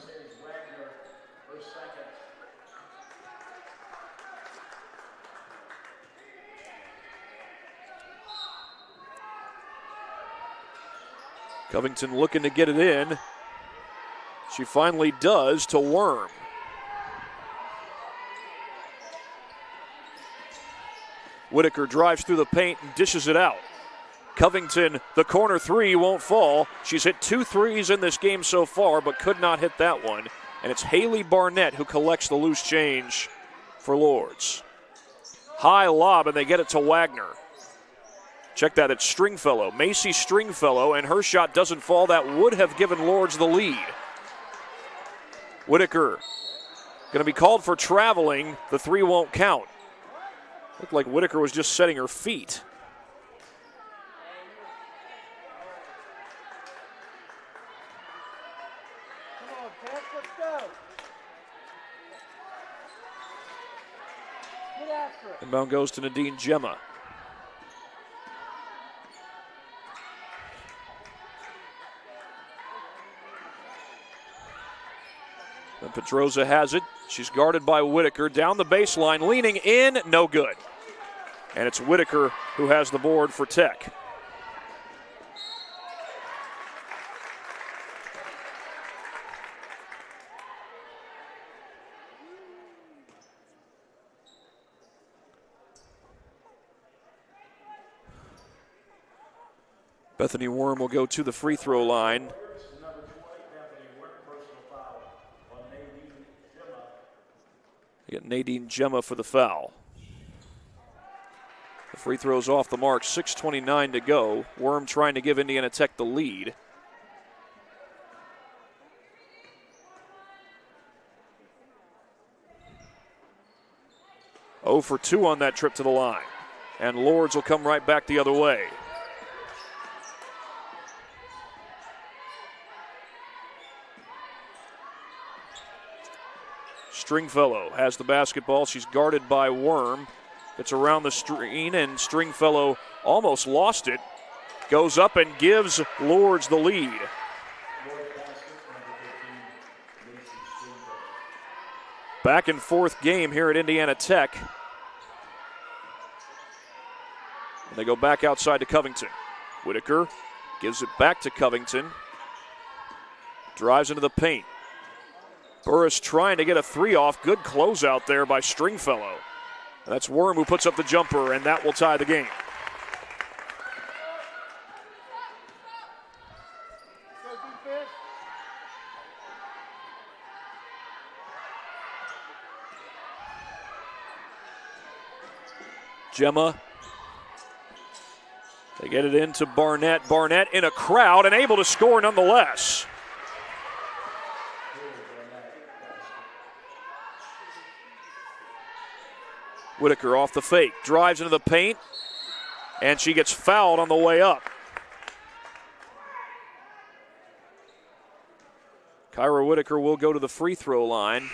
Covington looking to get it in. She finally does to Worm. Whitaker drives through the paint and dishes it out. Covington, the corner three won't fall. She's hit 2 threes in this game so far, but could not hit that one. And it's Haley Barnett who collects the loose change for Lourdes. High lob, and they get it to Wagner. Check that, it's Stringfellow, Macy Stringfellow, and her shot doesn't fall. That would have given Lourdes the lead. Whitaker going to be called for traveling. The three won't count. Looked like Whitaker was just setting her feet. Inbound goes to Nadine Gemma. And Pedroza has it. She's guarded by Whitaker. Down the baseline, leaning in, no good. And it's Whitaker who has the board for Tech. Bethany Worm will go to the free throw line. You get Nadine Gemma for the foul. The free throw's off the mark, 6:29 to go. Worm trying to give Indiana Tech the lead. Oh for 2 on that trip to the line. And Lourdes will come right back the other way. Stringfellow has the basketball. She's guarded by Worm. It's around the screen, and Stringfellow almost lost it. Goes up and gives Lourdes the lead. Back and forth game here at Indiana Tech. And they go back outside to Covington. Whitaker gives it back to Covington. Drives into the paint. Burris trying to get a 3 off. Good closeout there by Stringfellow. That's Worm who puts up the jumper, and that will tie the game. Gemma. They get it into Barnett. Barnett in a crowd and able to score nonetheless. Whitaker off the fake, drives into the paint, and she gets fouled on the way up. Kyra Whitaker will go to the free throw line.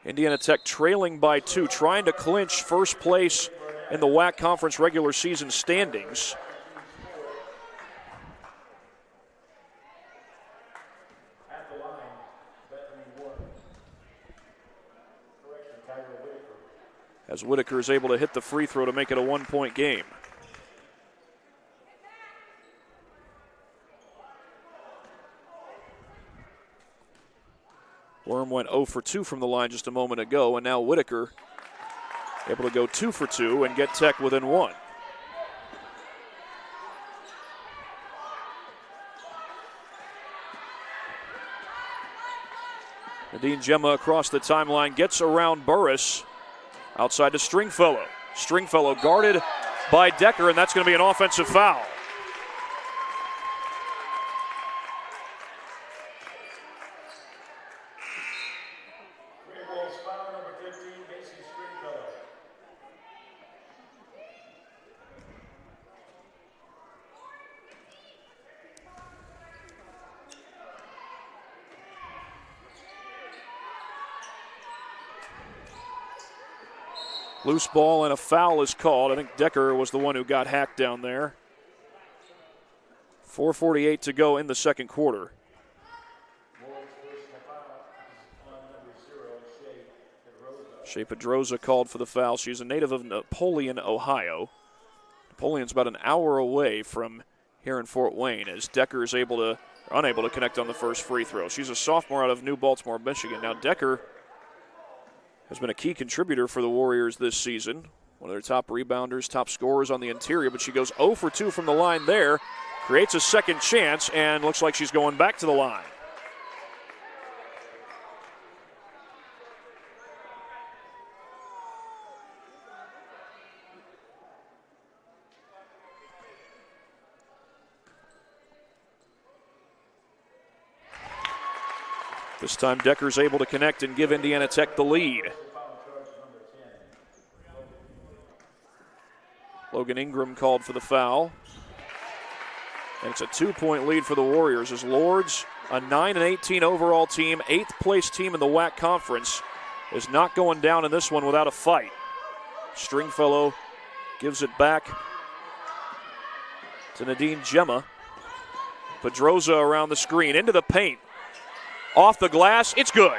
Indiana Tech trailing by 2, trying to clinch first place in the WAC Conference regular season standings. As Whitaker is able to hit the free throw to make it a 1-point game. Worm went 0 for 2 from the line just a moment ago, and now Whitaker able to go 2 for 2 and get Tech within 1. Nadine Gemma across the timeline gets around Burris. Outside to Stringfellow. Stringfellow guarded by Decker, and that's going to be an offensive foul. Loose ball and a foul is called. I think Decker was the one who got hacked down there. 4:48 to go in the second quarter. Shea Pedroza called for the foul. She's a native of Napoleon, Ohio. Napoleon's about an hour away from here in Fort Wayne, as Decker is unable to connect on the first free throw. She's a sophomore out of New Baltimore, Michigan. Now Decker has been a key contributor for the Warriors this season. One of their top rebounders, top scorers on the interior, but she goes 0 for 2 from the line there. Creates a second chance and looks like she's going back to the line. This time Decker's able to connect and give Indiana Tech the lead. Logan Ingram called for the foul. And it's a 2-point lead for the Warriors as Lourdes, a 9-18 overall team, 8th place team in the WAC Conference, is not going down in this one without a fight. Stringfellow gives it back to Nadine Gemma. Pedroza around the screen, into the paint. Off the glass, it's good.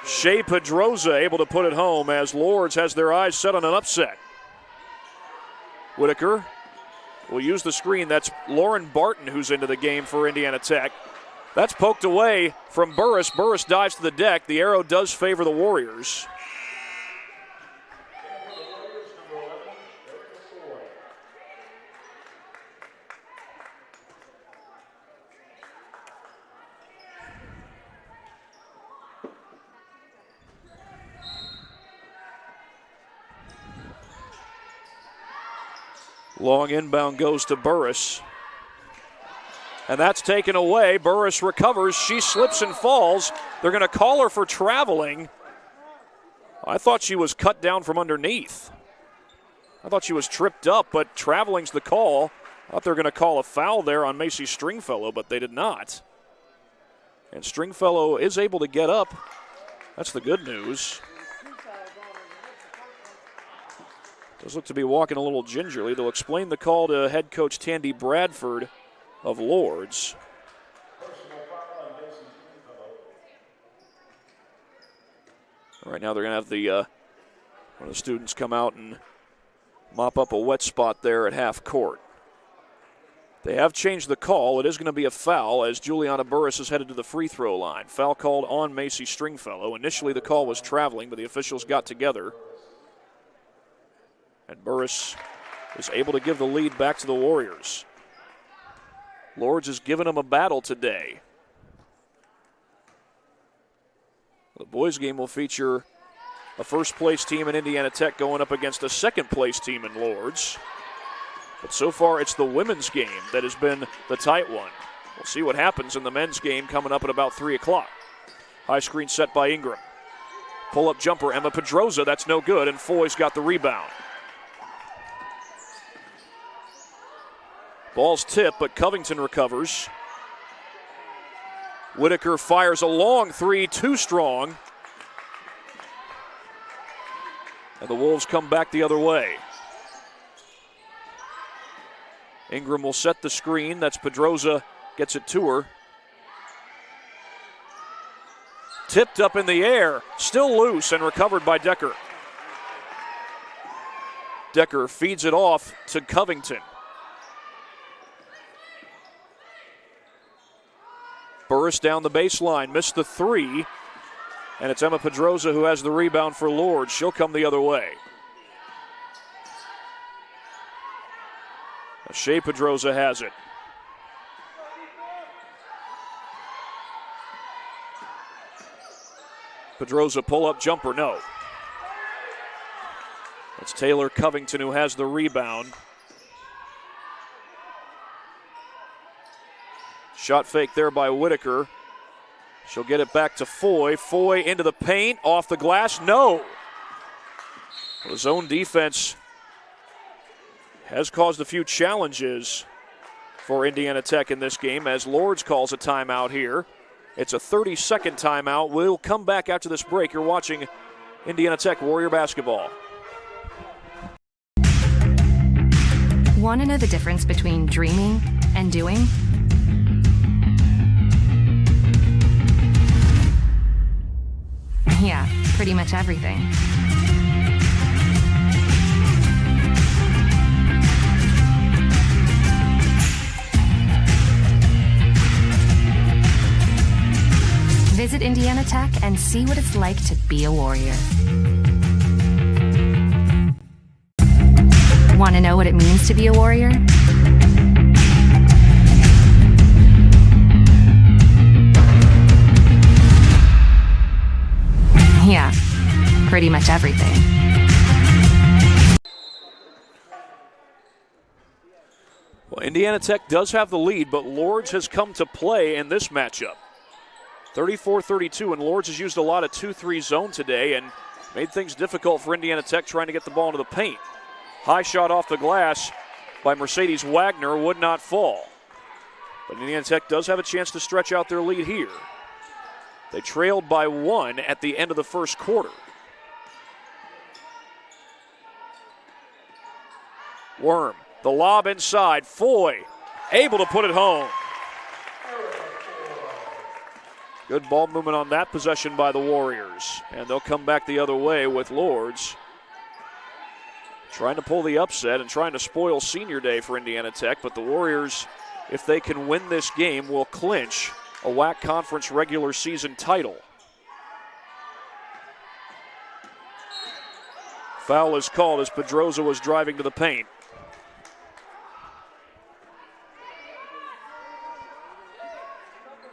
Shea Pedroza able to put it home as Lourdes has their eyes set on an upset. Whitaker will use the screen. That's Lauren Barton who's into the game for Indiana Tech. That's poked away from Burris. Burris dives to the deck. The arrow does favor the Warriors. Long inbound goes to Burris. And that's taken away. Burris recovers. She slips and falls. They're going to call her for traveling. I thought she was cut down from underneath. I thought she was tripped up, but traveling's the call. I thought they were going to call a foul there on Macy Stringfellow, but they did not. And Stringfellow is able to get up. That's the good news. Does look to be walking a little gingerly. They'll explain the call to head coach Tandy Bradford of Lourdes. Right now they're going to have one of the students come out and mop up a wet spot there at half court. They have changed the call. It is going to be a foul as Juliana Burris is headed to the free throw line. Foul called on Macy Stringfellow. Initially the call was traveling, but the officials got together. And Burris is able to give the lead back to the Warriors. Lourdes has given them a battle today. The boys' game will feature a first-place team in Indiana Tech going up against a second-place team in Lourdes. But so far, it's the women's game that has been the tight one. We'll see what happens in the men's game coming up at about 3 o'clock. High screen set by Ingram. Pull-up jumper, Emma Pedroza, that's no good, and Foy's got the rebound. Ball's tipped, but Covington recovers. Whitaker fires a long three, too strong. And the Wolves come back the other way. Ingram will set the screen. That's Pedroza, gets it to her. Tipped up in the air, still loose and recovered by Decker. Decker feeds it off to Covington. Burris down the baseline, missed the three, and it's Emma Pedroza who has the rebound for Lourdes. She'll come the other way. Shea Pedroza has it. Pedroza pull-up jumper, no. It's Taylor Covington who has the rebound. Shot fake there by Whitaker. She'll get it back to Foy. Foy into the paint, off the glass, no. The zone defense has caused a few challenges for Indiana Tech in this game as Lourdes calls a timeout here. It's a 30-second timeout. We'll come back after this break. You're watching Indiana Tech Warrior basketball. Want to know the difference between dreaming and doing? Yeah, pretty much everything. Visit Indiana Tech and see what it's like to be a Warrior. Want to know what it means to be a Warrior? Yeah, pretty much everything. Well, Indiana Tech does have the lead, but Lourdes has come to play in this matchup. 34-32, and Lourdes has used a lot of 2-3 zone today and made things difficult for Indiana Tech trying to get the ball into the paint. High shot off the glass by Mercedes Wagner would not fall. But Indiana Tech does have a chance to stretch out their lead here. They trailed by 1 at the end of the first quarter. Worm, the lob inside. Foy able to put it home. Good ball movement on that possession by the Warriors. And they'll come back the other way with Lourdes trying to pull the upset and trying to spoil senior day for Indiana Tech. But the Warriors, if they can win this game, will clinch a WAC Conference regular season title. Foul is called as Pedroza was driving to the paint.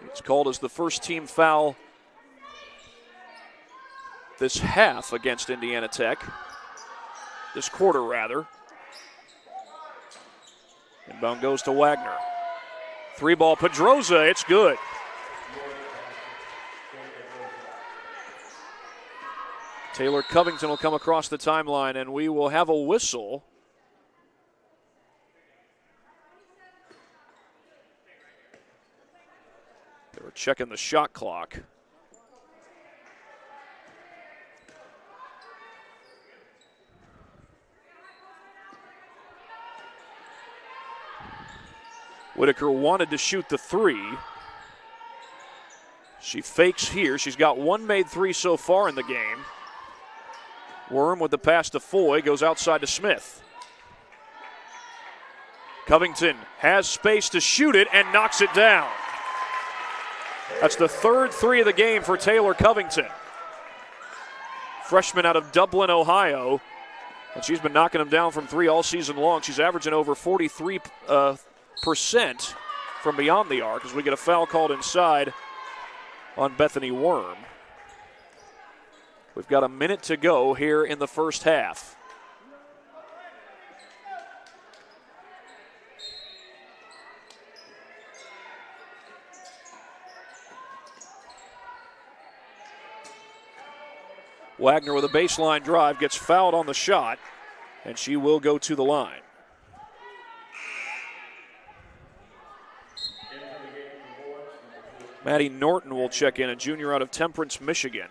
It's called as the first team foul this half against Indiana Tech. This quarter, rather. Inbound goes to Wagner. 3-ball Pedroza, it's good. Taylor Covington will come across the timeline, and we will have a whistle. They were checking the shot clock. Whitaker wanted to shoot the 3. She fakes here. She's got 1 made 3 so far in the game. Worm with the pass to Foy, goes outside to Smith. Covington has space to shoot it and knocks it down. That's the 3rd 3 of the game for Taylor Covington. Freshman out of Dublin, Ohio. And she's been knocking them down from 3 all season long. She's averaging over 43% from beyond the arc as we get a foul called inside on Bethany Worm. We've got a minute to go here in the first half. Wagner with a baseline drive gets fouled on the shot, and she will go to the line. Maddie Norton will check in, a junior out of Temperance, Michigan.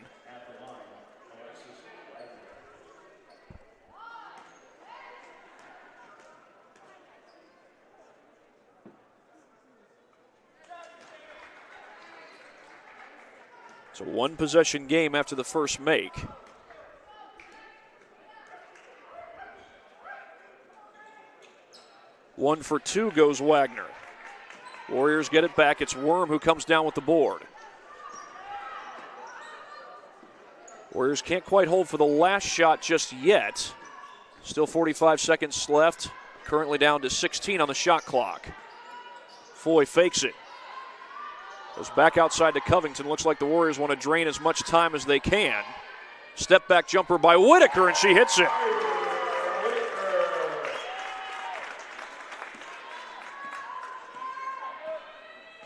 It's a 1-possession game after the first make. One for 2 goes Wagner. Warriors get it back. It's Worm who comes down with the board. Warriors can't quite hold for the last shot just yet. Still 45 seconds left. Currently down to 16 on the shot clock. Foy fakes it. Goes back outside to Covington. Looks like the Warriors want to drain as much time as they can. Step back jumper by Whitaker, and she hits it.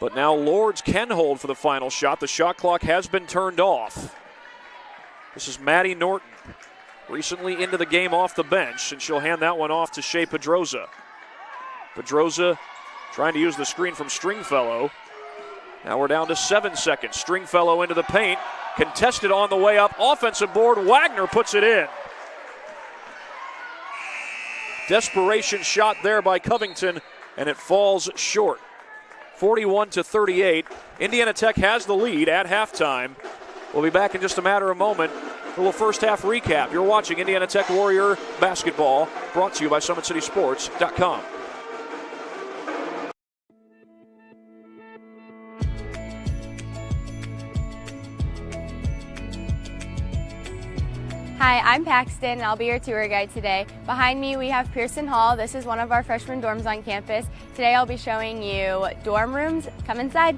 But now Lourdes can hold for the final shot. The shot clock has been turned off. This is Maddie Norton, recently into the game off the bench, and she'll hand that one off to Shea Pedroza. Pedroza trying to use the screen from Stringfellow. Now we're down to 7 seconds. Stringfellow into the paint. Contested on the way up. Offensive board. Wagner puts it in. Desperation shot there by Covington, and it falls short. 41-38. Indiana Tech has the lead at halftime. We'll be back in just a matter of a moment. A little first half recap. You're watching Indiana Tech Warrior basketball, brought to you by SummitCitySports.com. Hi, I'm Paxton, and I'll be your tour guide today. Behind me, we have Pearson Hall. This is one of our freshman dorms on campus. Today, I'll be showing you dorm rooms. Come inside.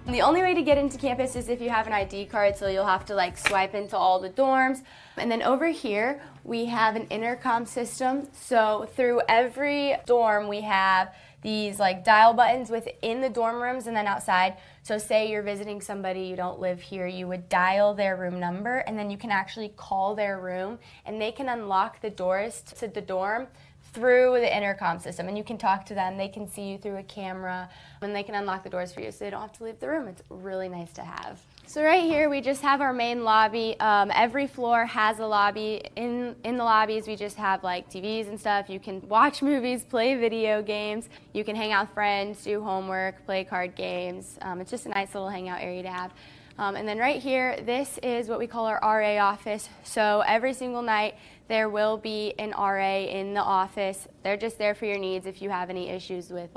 The only way to get into campus is if you have an ID card, so you'll have to swipe into all the dorms. And then over here, we have an intercom system. So through every dorm, we have these dial buttons within the dorm rooms and then outside. So say you're visiting somebody, you don't live here, you would dial their room number, and then you can actually call their room, and they can unlock the doors to the dorm through the intercom system, and you can talk to them. They can see you through a camera, and they can unlock the doors for you so they don't have to leave the room. It's really nice to have. So right here we just have our main lobby. Every floor has a lobby. In the lobbies we just have TVs and stuff. You can watch movies, play video games. You can hang out with friends, do homework, play card games. It's just a nice little hangout area to have. And then right here, this is what we call our RA office. So every single night there will be an RA in the office. They're just there for your needs if you have any issues with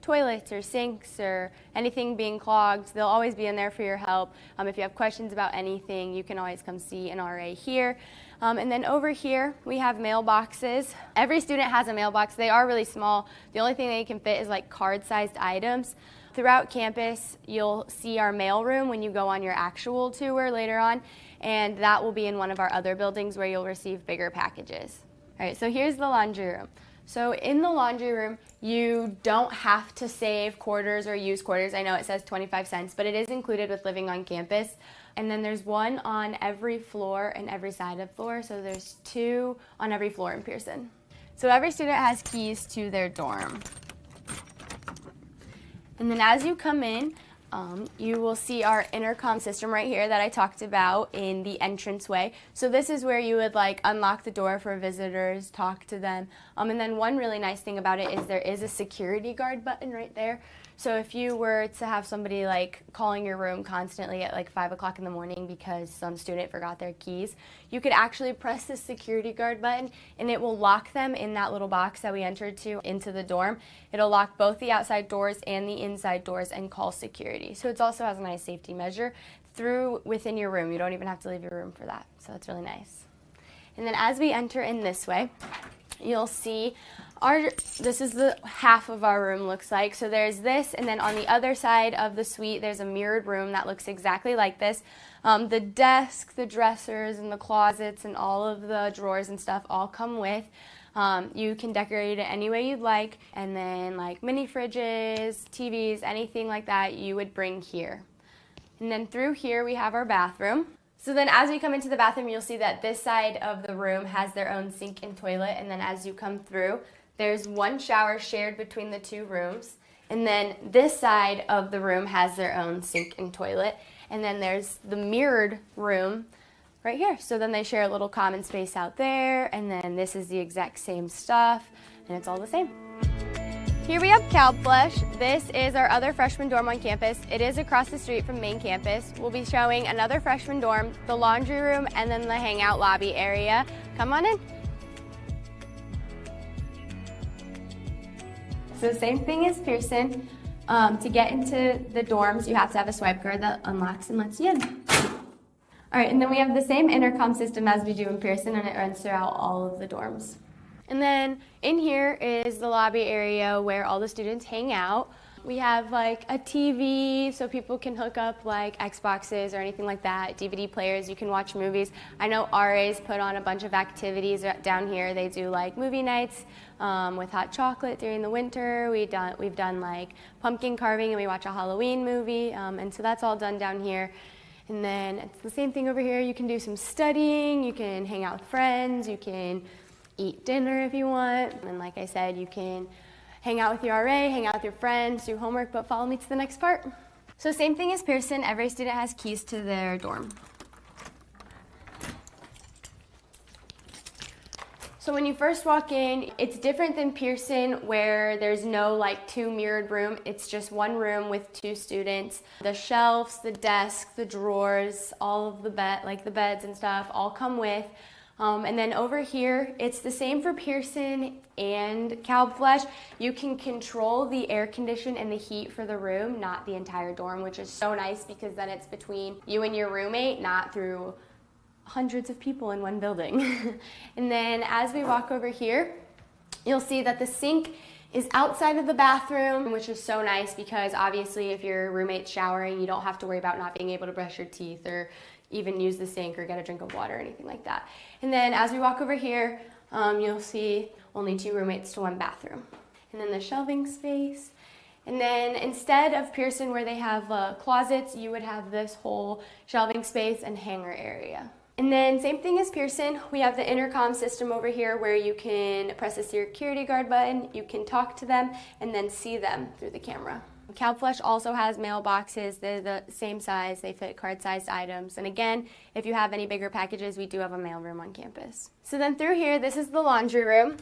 toilets or sinks or anything being clogged. They'll always be in there for your help. If you have questions about anything, you can always come see an RA here. And then over here, we have mailboxes. Every student has a mailbox. They are really small. The only thing they can fit is card-sized items. Throughout campus, you'll see our mail room when you go on your actual tour later on, and that will be in one of our other buildings where you'll receive bigger packages. All right, so here's the laundry room. So in the laundry room, you don't have to save quarters or use quarters. I know it says 25 cents, but it is included with living on campus. And then there's one on every floor and every side of the floor. So there's 2 on every floor in Pearson. So every student has keys to their dorm. And then as you come in, you will see our intercom system right here that I talked about in the entranceway. So this is where you would like unlock the door for visitors, talk to them. And then one really nice thing about it is there is a security guard button right there. So if you were to have somebody like calling your room constantly at like 5 o'clock in the morning because some student forgot their keys, you could actually press the security guard button and it will lock them in that little box that we entered to into the dorm. It'll lock both the outside doors and the inside doors and call security. So it also has a nice safety measure within your room. You don't even have to leave your room for that. So it's really nice. And then as we enter in this way, you'll see this is the half of our room looks like. So there's this, and then on the other side of the suite, there's a mirrored room that looks exactly like this. The desk, the dressers, and the closets, and all of the drawers and stuff all come with. You can decorate it any way you'd like, and then like mini fridges, TVs, anything like that you would bring here. And then through here we have our bathroom. So then as we come into the bathroom, you'll see that this side of the room has their own sink and toilet, and then as you come through, there's one shower shared between the 2 rooms, and then this side of the room has their own sink and toilet, and then there's the mirrored room right here. So then they share a little common space out there, and then this is the exact same stuff, and it's all the same. Here we have CalFlush. This is our other freshman dorm on campus. It is across the street from main campus. We'll be showing another freshman dorm, the laundry room, and then the hangout lobby area. Come on in. So same thing as Pearson. To get into the dorms, you have to have a swipe card that unlocks and lets you in. All right, and then we have the same intercom system as we do in Pearson, and it runs throughout all of the dorms. And then in here is the lobby area where all the students hang out. We have like a TV so people can hook up like Xboxes or anything like that, DVD players, you can watch movies. I know RA's put on a bunch of activities down here. They do like movie nights with hot chocolate during the winter. We've done like pumpkin carving and we watch a Halloween movie, and so that's all done down here. And then it's the same thing over here. You can do some studying, you can hang out with friends, you can eat dinner if you want, and like I said, you can hang out with your RA, hang out with your friends, do homework, but follow me to the next part. So same thing as Pearson, every student has keys to their dorm. So when you first walk in, it's different than Pearson where there's no like 2 mirrored room. It's just one room with 2 students. The shelves, the desk, the drawers, all of the beds and stuff all come with. And then over here, it's the same for Pearson and CalFlush. You can control the air condition and the heat for the room, not the entire dorm, which is so nice because then it's between you and your roommate, not through hundreds of people in one building. And then as we walk over here, you'll see that the sink is outside of the bathroom, which is so nice because obviously if your roommate's showering, you don't have to worry about not being able to brush your teeth or even use the sink or get a drink of water or anything like that. And then as we walk over here, you'll see only 2 roommates to 1 bathroom. And then the shelving space. And then instead of Pearson where they have closets, you would have this whole shelving space and hanger area. And then same thing as Pearson, we have the intercom system over here where you can press the security guard button, you can talk to them, and then see them through the camera. CalFlush also has mailboxes. They're the same size. They fit card-sized items. And again, if you have any bigger packages, we do have a mailroom on campus. So then through here, this is the laundry room.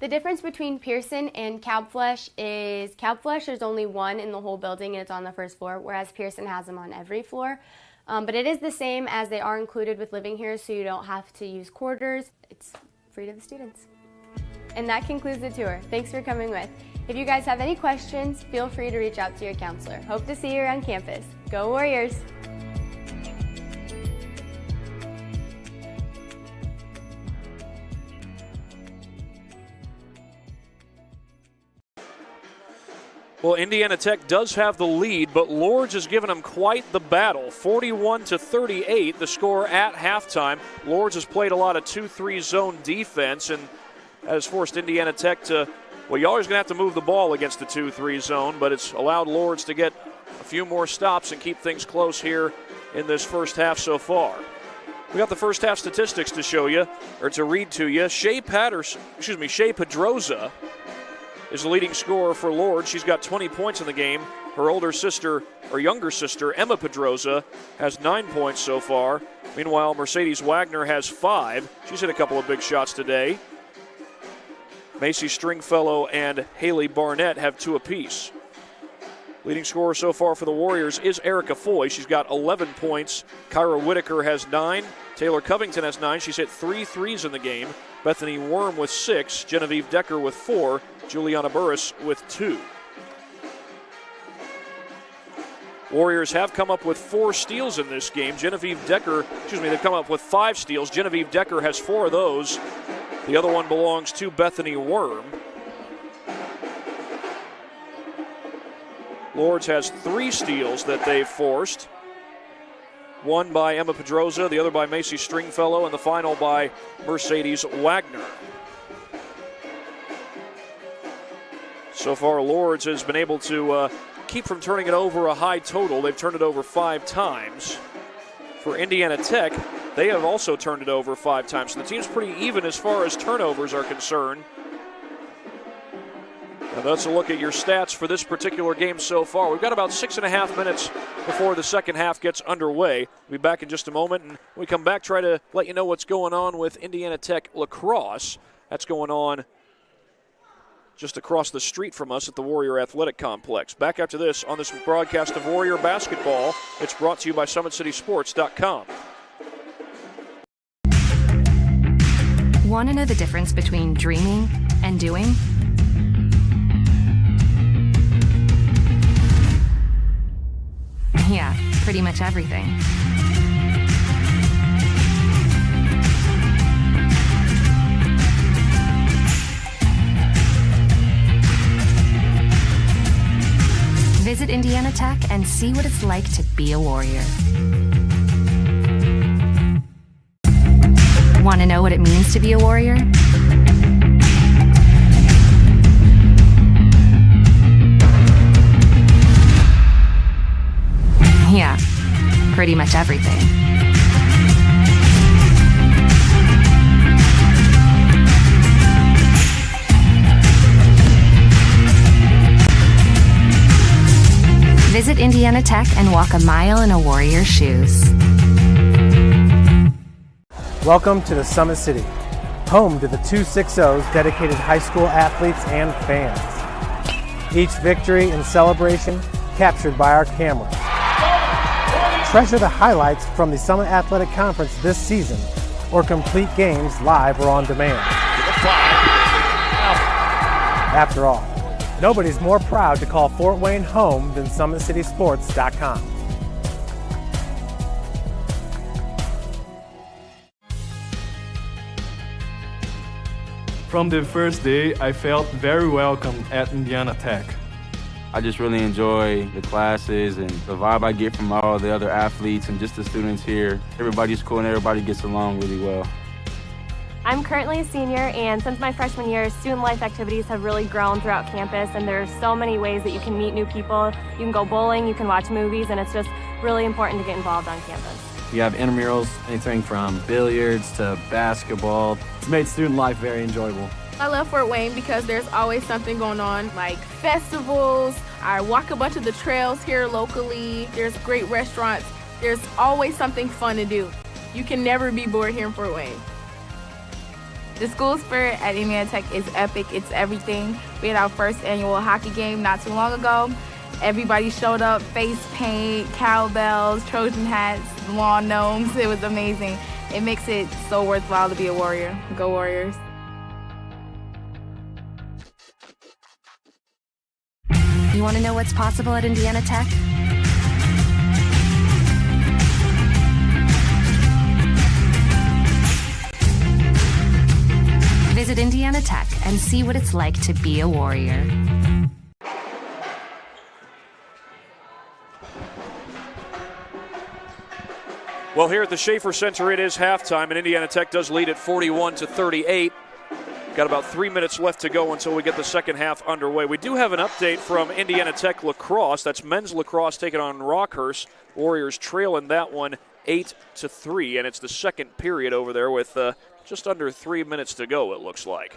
The difference between Pearson and CalFlush is CalFlush, there's only 1 in the whole building and it's on the first floor, whereas Pearson has them on every floor. But it is the same as they are included with living here, so you don't have to use quarters. It's free to the students. And that concludes the tour. Thanks for coming with. If you guys have any questions, feel free to reach out to your counselor. Hope to see you around campus. Go Warriors! Well, Indiana Tech does have the lead, but Lourdes has given them quite the battle. 41-38, the score at halftime. Lourdes has played a lot of 2-3 zone defense, and That has forced Indiana Tech to, well, you're always going to have to move the ball against the 2-3 zone, but it's allowed Lourdes to get a few more stops and keep things close here in this first half so far. We got the first half statistics to show you, or to read to you. Shea Pedroza is the leading scorer for Lourdes. She's got 20 points in the game. Her younger sister, Emma Pedroza, has 9 points so far. Meanwhile, Mercedes Wagner has 5. She's hit a couple of big shots today. Macy Stringfellow and Haley Barnett have 2 apiece. Leading scorer so far for the Warriors is Erica Foy. She's got 11 points. Kyra Whitaker has 9. Taylor Covington has 9. She's hit 3 threes in the game. Bethany Worm with 6. Genevieve Decker with 4. Juliana Burris with 2. Warriors have come up with 4 steals in this game. They've come up with 5 steals. Genevieve Decker has 4 of those. The other one belongs to Bethany Worm. Lourdes has 3 steals that they've forced. One by Emma Pedroza, the other by Macy Stringfellow, and the final by Mercedes Wagner. So far, Lourdes has been able to keep from turning it over a high total. They've turned it over 5 times. For Indiana Tech, they have also turned it over 5 times. So the team's pretty even as far as turnovers are concerned. And that's a look at your stats for this particular game so far. We've got about 6.5 minutes before the second half gets underway. We'll be back in just a moment, and when we come back, try to let you know what's going on with Indiana Tech lacrosse. That's going on just across the street from us at the Warrior Athletic Complex. Back after this on this broadcast of Warrior Basketball. It's brought to you by SummitCitySports.com. Want to know the difference between dreaming and doing? Yeah, pretty much everything. Visit Indiana Tech and see what it's like to be a Warrior. Want to know what it means to be a Warrior? Yeah, pretty much everything. Visit Indiana Tech and walk a mile in a Warrior's shoes. Welcome to the Summit City, home to the 260's dedicated high school athletes and fans. Each victory and celebration captured by our camera. Treasure the highlights from the Summit Athletic Conference this season, or complete games live or on demand. After all, nobody's more proud to call Fort Wayne home than SummitCitySports.com. From the first day, I felt very welcome at Indiana Tech. I just really enjoy the classes and the vibe I get from all the other athletes and just the students here. Everybody's cool and everybody gets along really well. I'm currently a senior, and since my freshman year, student life activities have really grown throughout campus, and there's so many ways that you can meet new people. You can go bowling, you can watch movies, and it's just really important to get involved on campus. We have intramurals, anything from billiards to basketball. It's made student life very enjoyable. I love Fort Wayne because there's always something going on, like festivals. I walk a bunch of the trails here locally. There's great restaurants. There's always something fun to do. You can never be bored here in Fort Wayne. The school spirit at Indiana Tech is epic. It's everything. We had our first annual hockey game not too long ago. Everybody showed up, face paint, cowbells, Trojan hats, lawn gnomes. It was amazing. It makes it so worthwhile to be a Warrior. Go Warriors. You want to know what's possible at Indiana Tech? Visit Indiana Tech and see what it's like to be a Warrior. Well, here at the Schaefer Center, it is halftime, and Indiana Tech does lead at 41-38. Got about 3 minutes left to go until we get the second half underway. We do have an update from Indiana Tech lacrosse. That's men's lacrosse taking on Rockhurst. Warriors trail in that one 8-3, and it's the second period over there with just under 3 minutes to go, it looks like.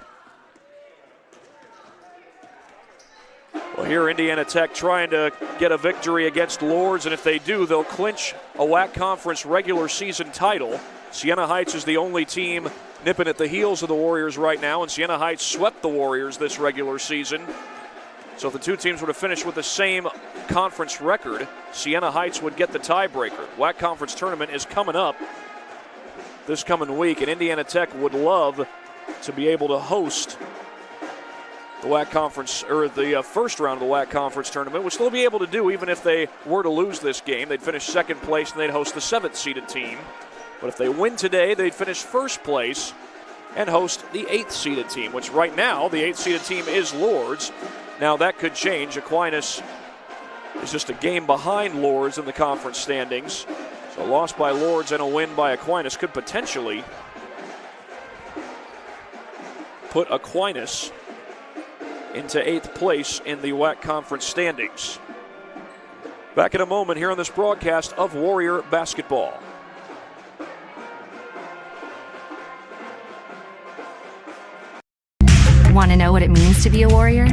Well, here Indiana Tech trying to get a victory against Lourdes, and if they do, they'll clinch a WAC Conference regular season title. Siena Heights is the only team nipping at the heels of the Warriors right now, and Siena Heights swept the Warriors this regular season. So if the two teams were to finish with the same conference record, Siena Heights would get the tiebreaker. WAC Conference tournament is coming up this coming week, and Indiana Tech would love to be able to host the WAC Conference, or the first round of the WAC Conference tournament, which they'll be able to do even if they were to lose this game. They'd finish second place and they'd host the 7th seeded team. But if they win today, they'd finish first place and host the 8th seeded team, which right now the 8th seeded team is Lourdes. Now that could change. Aquinas is just a game behind Lourdes in the conference standings. So a loss by Lourdes and a win by Aquinas could potentially put Aquinas into 8th place in the WAC Conference standings. Back in a moment here on this broadcast of Warrior Basketball. Want to know what it means to be a warrior?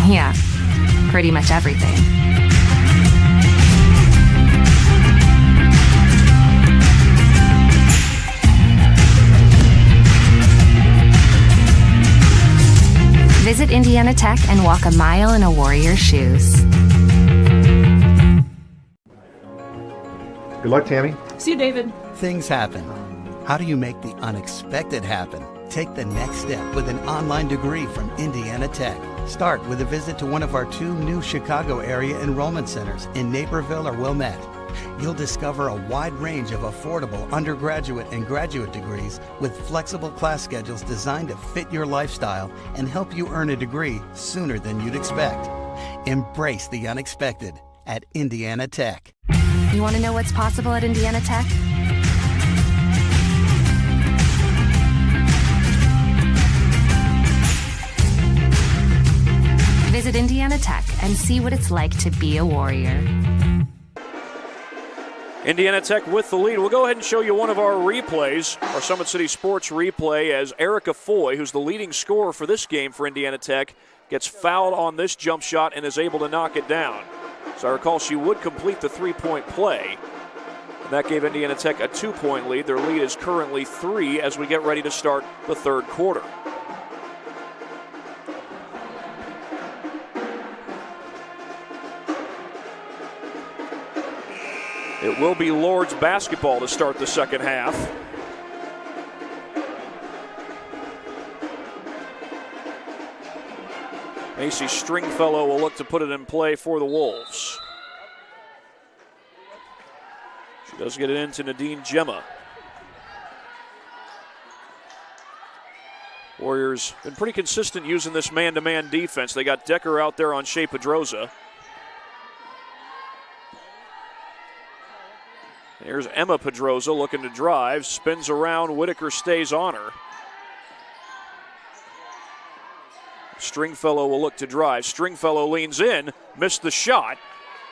Yeah, pretty much everything. Visit Indiana Tech and walk a mile in a warrior's shoes. Good luck, Tammy. See you, David. Things happen. How do you make the unexpected happen? Take the next step with an online degree from Indiana Tech. Start with a visit to one of our 2 new Chicago area enrollment centers in Naperville or Wilmette. You'll discover a wide range of affordable undergraduate and graduate degrees with flexible class schedules designed to fit your lifestyle and help you earn a degree sooner than you'd expect. Embrace the unexpected at Indiana Tech. You want to know what's possible at Indiana Tech? Visit Indiana Tech and see what it's like to be a warrior. Indiana Tech with the lead. We'll go ahead and show you one of our replays, our Summit City Sports replay, as Erica Foy, who's the leading scorer for this game for Indiana Tech, gets fouled on this jump shot and is able to knock it down. So I recall she would complete the 3-point play. And that gave Indiana Tech a 2-point lead. Their lead is currently 3 as we get ready to start the third quarter. It will be Lourdes basketball to start the second half. Macy Stringfellow will look to put it in play for the Wolves. She does get it into Nadine Gemma. Warriors been pretty consistent using this man-to-man defense. They got Decker out there on Shea Pedroza. Here's Emma Pedroza looking to drive, spins around, Whitaker stays on her. Stringfellow will look to drive. Stringfellow leans in, missed the shot,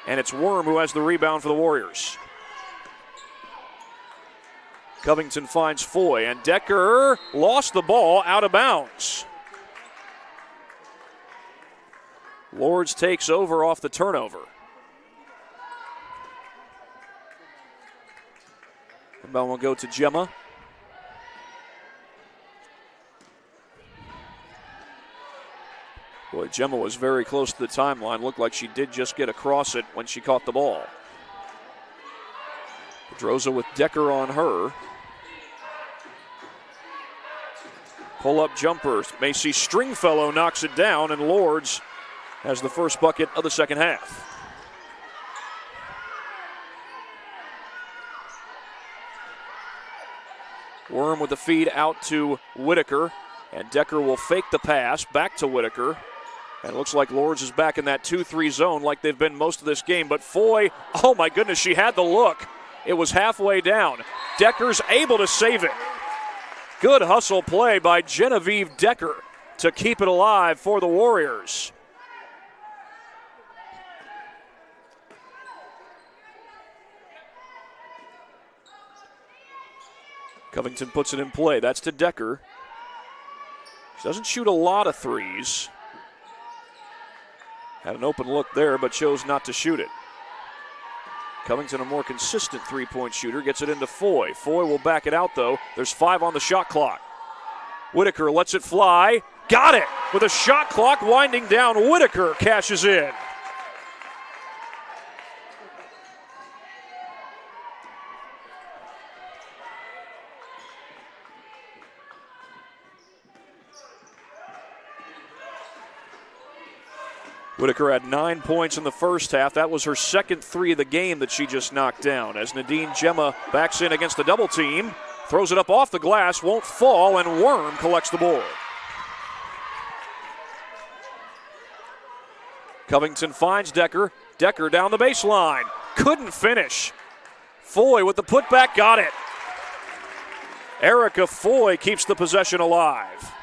and it's Worm who has the rebound for the Warriors. Covington finds Foy, and Decker lost the ball out of bounds. Lourdes takes over off the turnover. Inbound will go to Gemma. Boy, Gemma was very close to the timeline. Looked like she did just get across it when she caught the ball. Pedroza with Decker on her. Pull-up jumper. Macy Stringfellow knocks it down, and Lourdes has the first bucket of the second half. Worm with the feed out to Whitaker, and Decker will fake the pass back to Whitaker. And it looks like Lourdes is back in that 2-3 zone like they've been most of this game. But Foy, oh my goodness, she had the look. It was halfway down. Decker's able to save it. Good hustle play by Genevieve Decker to keep it alive for the Warriors. Covington puts it in play. That's to Decker. She doesn't shoot a lot of threes. Had an open look there, but chose not to shoot it. Covington, a more consistent three-point shooter, gets it into Foy. Foy will back it out, though. There's 5 on the shot clock. Whitaker lets it fly. Got it! With a shot clock winding down, Whitaker cashes in. Whitaker had 9 points in the first half. That was her second 3 of the game that she just knocked down. As Nadine Gemma backs in against the double team, throws it up off the glass, won't fall, and Worm collects the ball. Covington finds Decker. Decker down the baseline. Couldn't finish. Foy with the putback, got it. Erica Foy keeps the possession alive.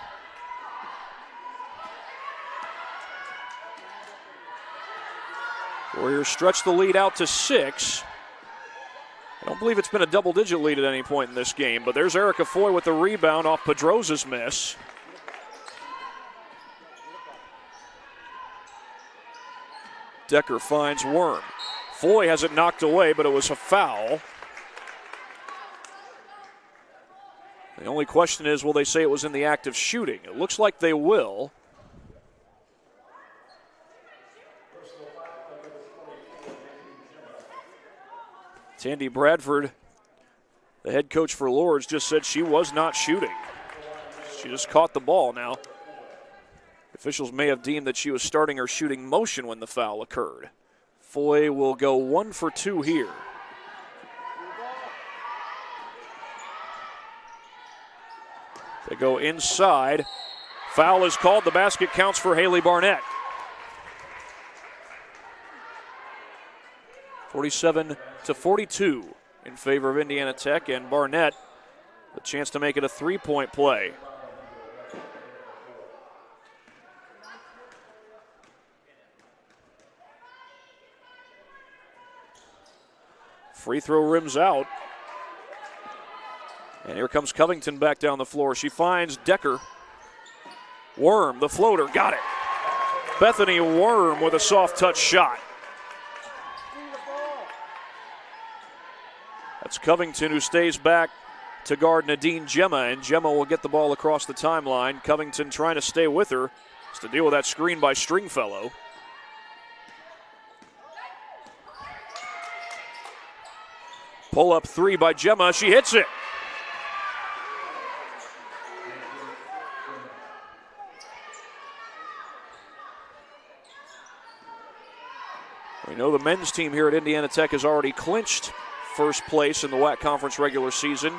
Warriors stretch the lead out to 6. I don't believe it's been a double-digit lead at any point in this game, but there's Erica Foy with the rebound off Pedrosa's miss. Decker finds Worm. Foy has it knocked away, but it was a foul. The only question is, will they say it was in the act of shooting? It looks like they will. Tandy Bradford, the head coach for Lourdes, just said she was not shooting. She just caught the ball. Now, officials may have deemed that she was starting her shooting motion when the foul occurred. Foy will go 1 for 2 here. They go inside. Foul is called. The basket counts for Haley Barnett. 47-42 in favor of Indiana Tech, and Barnett a chance to make it a 3-point play. Free throw rims out. And here comes Covington back down the floor. She finds Decker. Worm, the floater, got it. Bethany Worm with a soft touch shot. That's Covington who stays back to guard Nadine Gemma, and Gemma will get the ball across the timeline. Covington trying to stay with her. Has to deal with that screen by Stringfellow. Pull up 3 by Gemma. She hits it. We know the men's team here at Indiana Tech has already clinched first place in the WAC Conference regular season.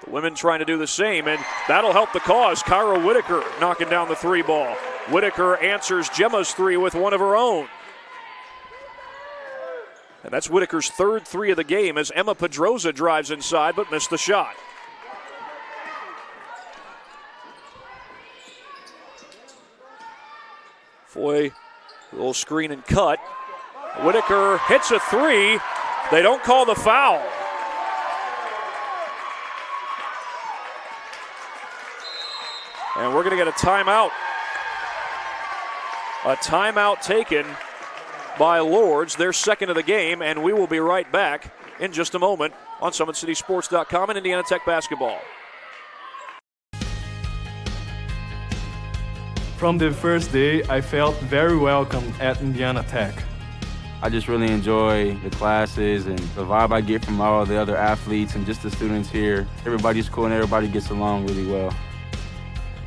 The women trying to do the same, and that'll help the cause. Kyra Whitaker knocking down the 3 ball. Whitaker answers Gemma's 3 with one of her own. And that's Whitaker's 3rd 3 of the game as Emma Pedrosa drives inside but missed the shot. Foy, a little screen and cut. Whitaker hits a 3. They don't call the foul. And we're going to get a timeout. A timeout taken by Lourdes, their 2nd of the game, and we will be right back in just a moment on SummitCitySports.com and Indiana Tech basketball. From the first day, I felt very welcome at Indiana Tech. I just really enjoy the classes and the vibe I get from all the other athletes and just the students here. Everybody's cool and everybody gets along really well.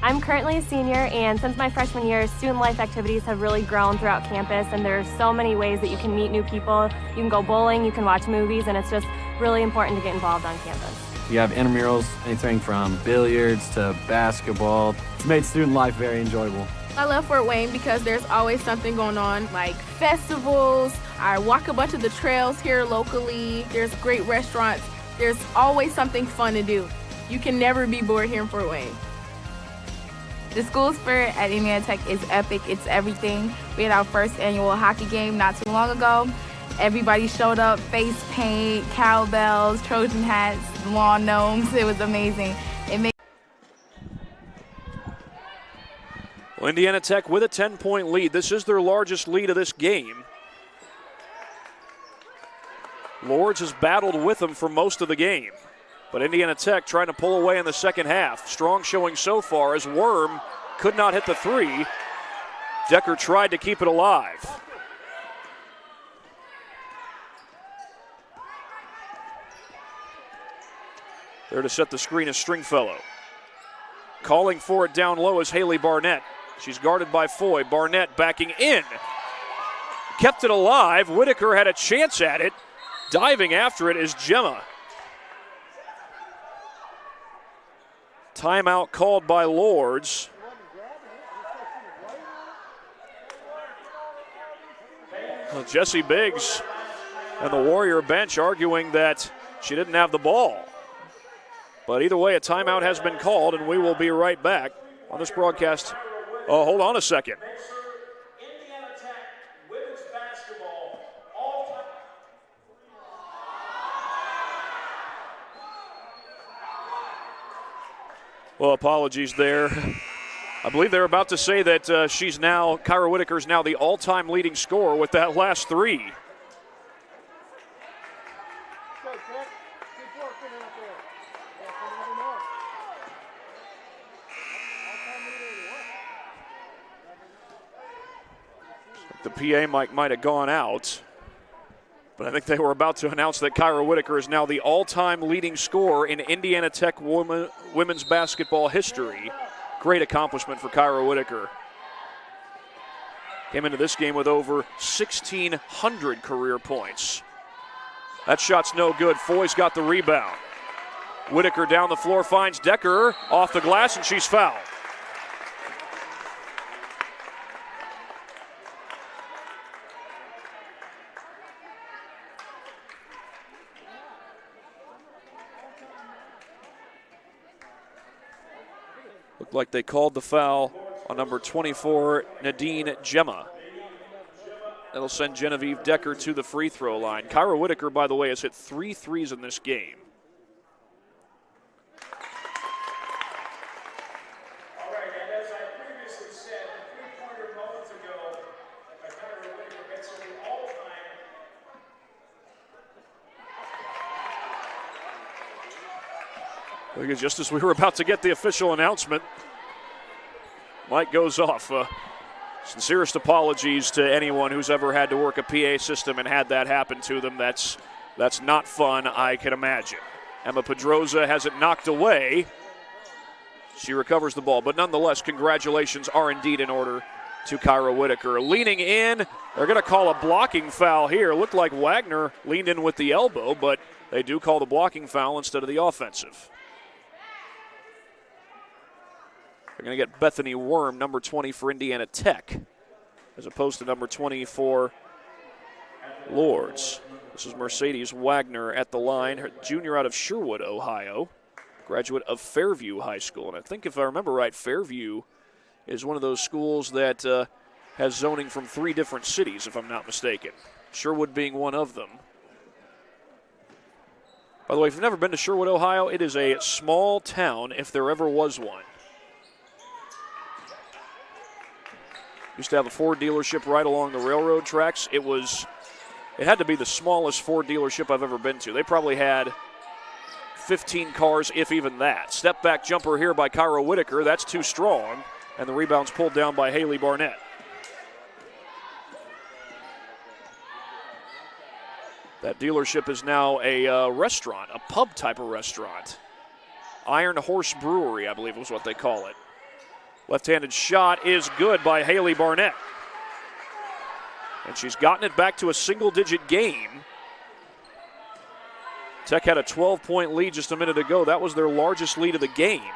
I'm currently a senior, and since my freshman year, student life activities have really grown throughout campus, and there's so many ways that you can meet new people. You can go bowling, you can watch movies, and it's just really important to get involved on campus. We have intramurals, anything from billiards to basketball. It's made student life very enjoyable. I love Fort Wayne because there's always something going on, like festivals. I walk a bunch of the trails here locally. There's great restaurants. There's always something fun to do. You can never be bored here in Fort Wayne. The school spirit at Indiana Tech is epic. It's everything. We had our first annual hockey game not too long ago. Everybody showed up, face paint, cowbells, Trojan hats, lawn gnomes. It was amazing. Well, Indiana Tech with a 10-point lead. This is their largest lead of this game. Lourdes has battled with them for most of the game. But Indiana Tech trying to pull away in the second half. Strong showing so far as Worm could not hit the three. Decker tried to keep it alive. There to set the screen is Stringfellow. Calling for it down low is Haley Barnett. She's guarded by Foy. Barnett backing in. Kept it alive. Whitaker had a chance at it. Diving after it is Gemma. Timeout called by Lourdes. Well, Jessie Biggs and the Warrior bench arguing that she didn't have the ball. But either way, a timeout has been called, and we will be right back on this broadcast. Oh, hold on a second. Well, apologies there. I believe they're about to say that Kyra Whitaker's now the all-time leading scorer with that last three. The PA might have gone out, but I think they were about to announce that Kyra Whitaker is now the all-time leading scorer in Indiana Tech women's basketball history. Great accomplishment for Kyra Whitaker. Came into this game with over 1,600 career points. That shot's no good. Foy's got the rebound. Whitaker down the floor finds Decker off the glass, and she's fouled. Looked like they called the foul on number 24, Nadine Gemma. That'll send Genevieve Decker to the free throw line. Kyra Whitaker, by the way, has hit 3 threes in this game. All right, and as I previously said, the three-pointer moments ago, Kyra Whitaker makes it the all-time. Because just as we were about to get the official announcement, Mike goes off. Sincerest apologies to anyone who's ever had to work a PA system and had that happen to them. That's not fun, I can imagine. Emma Pedroza has it knocked away. She recovers the ball, but nonetheless, congratulations are indeed in order to Kyra Whitaker. Leaning in, they're going to call a blocking foul here. Looked like Wagner leaned in with the elbow, but they do call the blocking foul instead of the offensive. They're going to get Bethany Worm, number 20 for Indiana Tech, as opposed to number 20 for Lourdes. This is Mercedes Wagner at the line, her junior out of Sherwood, Ohio, graduate of Fairview High School. And I think if I remember right, Fairview is one of those schools that has zoning from 3 different cities, if I'm not mistaken. Sherwood being one of them. By the way, if you've never been to Sherwood, Ohio, it is a small town if there ever was one. Used to have a Ford dealership right along the railroad tracks. It had to be the smallest Ford dealership I've ever been to. They probably had 15 cars, if even that. Step back jumper here by Kyra Whitaker. That's too strong. And the rebound's pulled down by Haley Barnett. That dealership is now a restaurant, a pub type of restaurant. Iron Horse Brewery, I believe was what they call it. Left-handed shot is good by Haley Barnett. And she's gotten it back to a single-digit game. Tech had a 12-point lead just a minute ago. That was their largest lead of the game.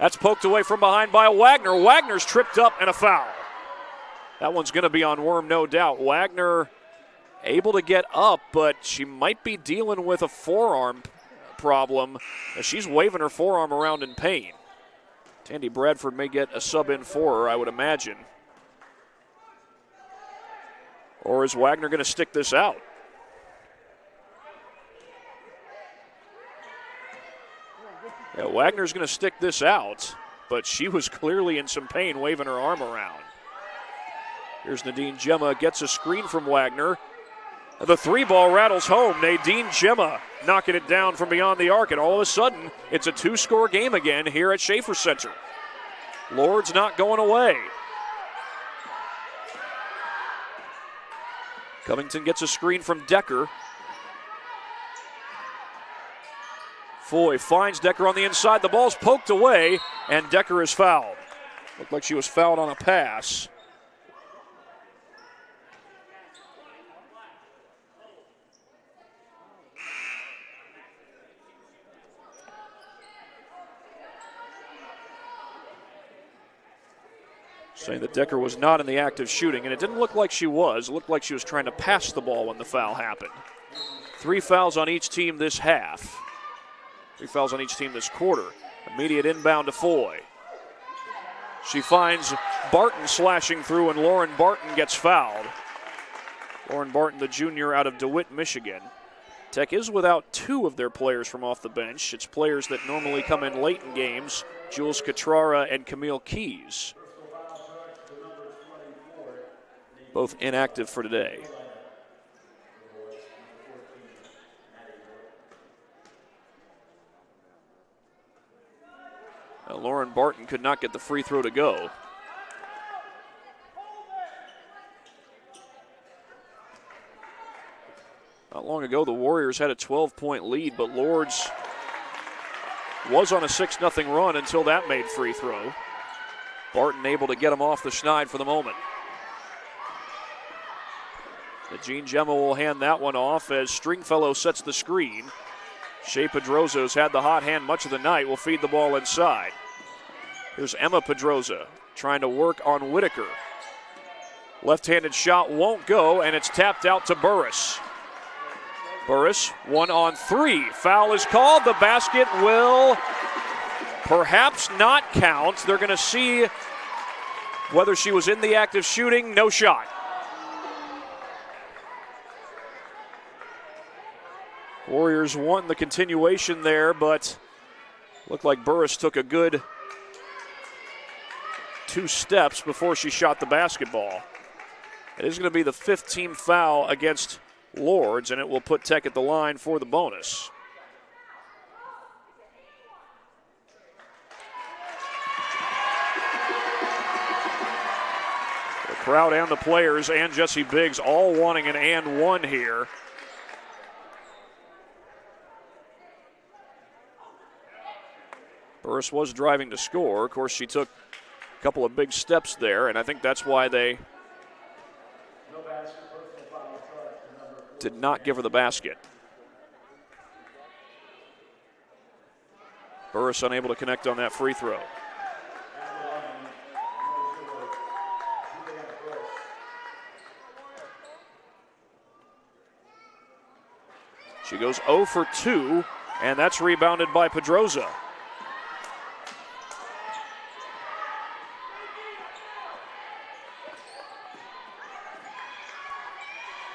That's poked away from behind by Wagner. Wagner's tripped up and a foul. That one's going to be on Worm, no doubt. Wagner able to get up, but she might be dealing with a forearm problem as she's waving her forearm around in pain. Tandy Bradford may get a sub in for her, I would imagine. Or is Wagner going to stick this out? Yeah, Wagner's going to stick this out, but she was clearly in some pain waving her arm around. Here's Nadine Gemma, gets a screen from Wagner. The three ball rattles home. Nadine Gemma knocking it down from beyond the arc, and all of a sudden, it's a two-score game again here at Schaefer Center. Lourdes not going away. Covington gets a screen from Decker. Foy finds Decker on the inside. The ball's poked away, and Decker is fouled. Looked like she was fouled on a pass. Saying that Decker was not in the act of shooting, and it didn't look like she was. It looked like she was trying to pass the ball when the foul happened. 3 fouls on each team this half. 3 fouls on each team this quarter. Immediate inbound to Foy. She finds Barton slashing through, and Lauren Barton gets fouled. Lauren Barton, the junior out of DeWitt, Michigan. Tech is without 2 of their players from off the bench. It's players that normally come in late in games, Jules Catrara and Camille Keys. Both inactive for today. Now, Lauren Barton could not get the free throw to go. Not long ago, the Warriors had a 12-point lead, but Lourdes was on a 6-0 run until that made free throw. Barton able to get him off the schneid for the moment. Jean Gemma will hand that one off as Stringfellow sets the screen. Shea Pedroza's had the hot hand much of the night, will feed the ball inside. Here's Emma Pedroza trying to work on Whitaker. Left-handed shot won't go, and it's tapped out to Burris. Burris, 1-on-3. Foul is called. The basket will perhaps not count. They're going to see whether she was in the act of shooting. No shot. Warriors won the continuation there, but looked like Burris took a good 2 steps before she shot the basketball. It is going to be the 5th team foul against Lourdes, and it will put Tech at the line for the bonus. The crowd and the players and Jesse Biggs all wanting an and one here. Burris was driving to score. Of course, she took a couple of big steps there, and I think that's why they did not give her the basket. Burris unable to connect on that free throw. She goes 0 for 2, and that's rebounded by Pedroza.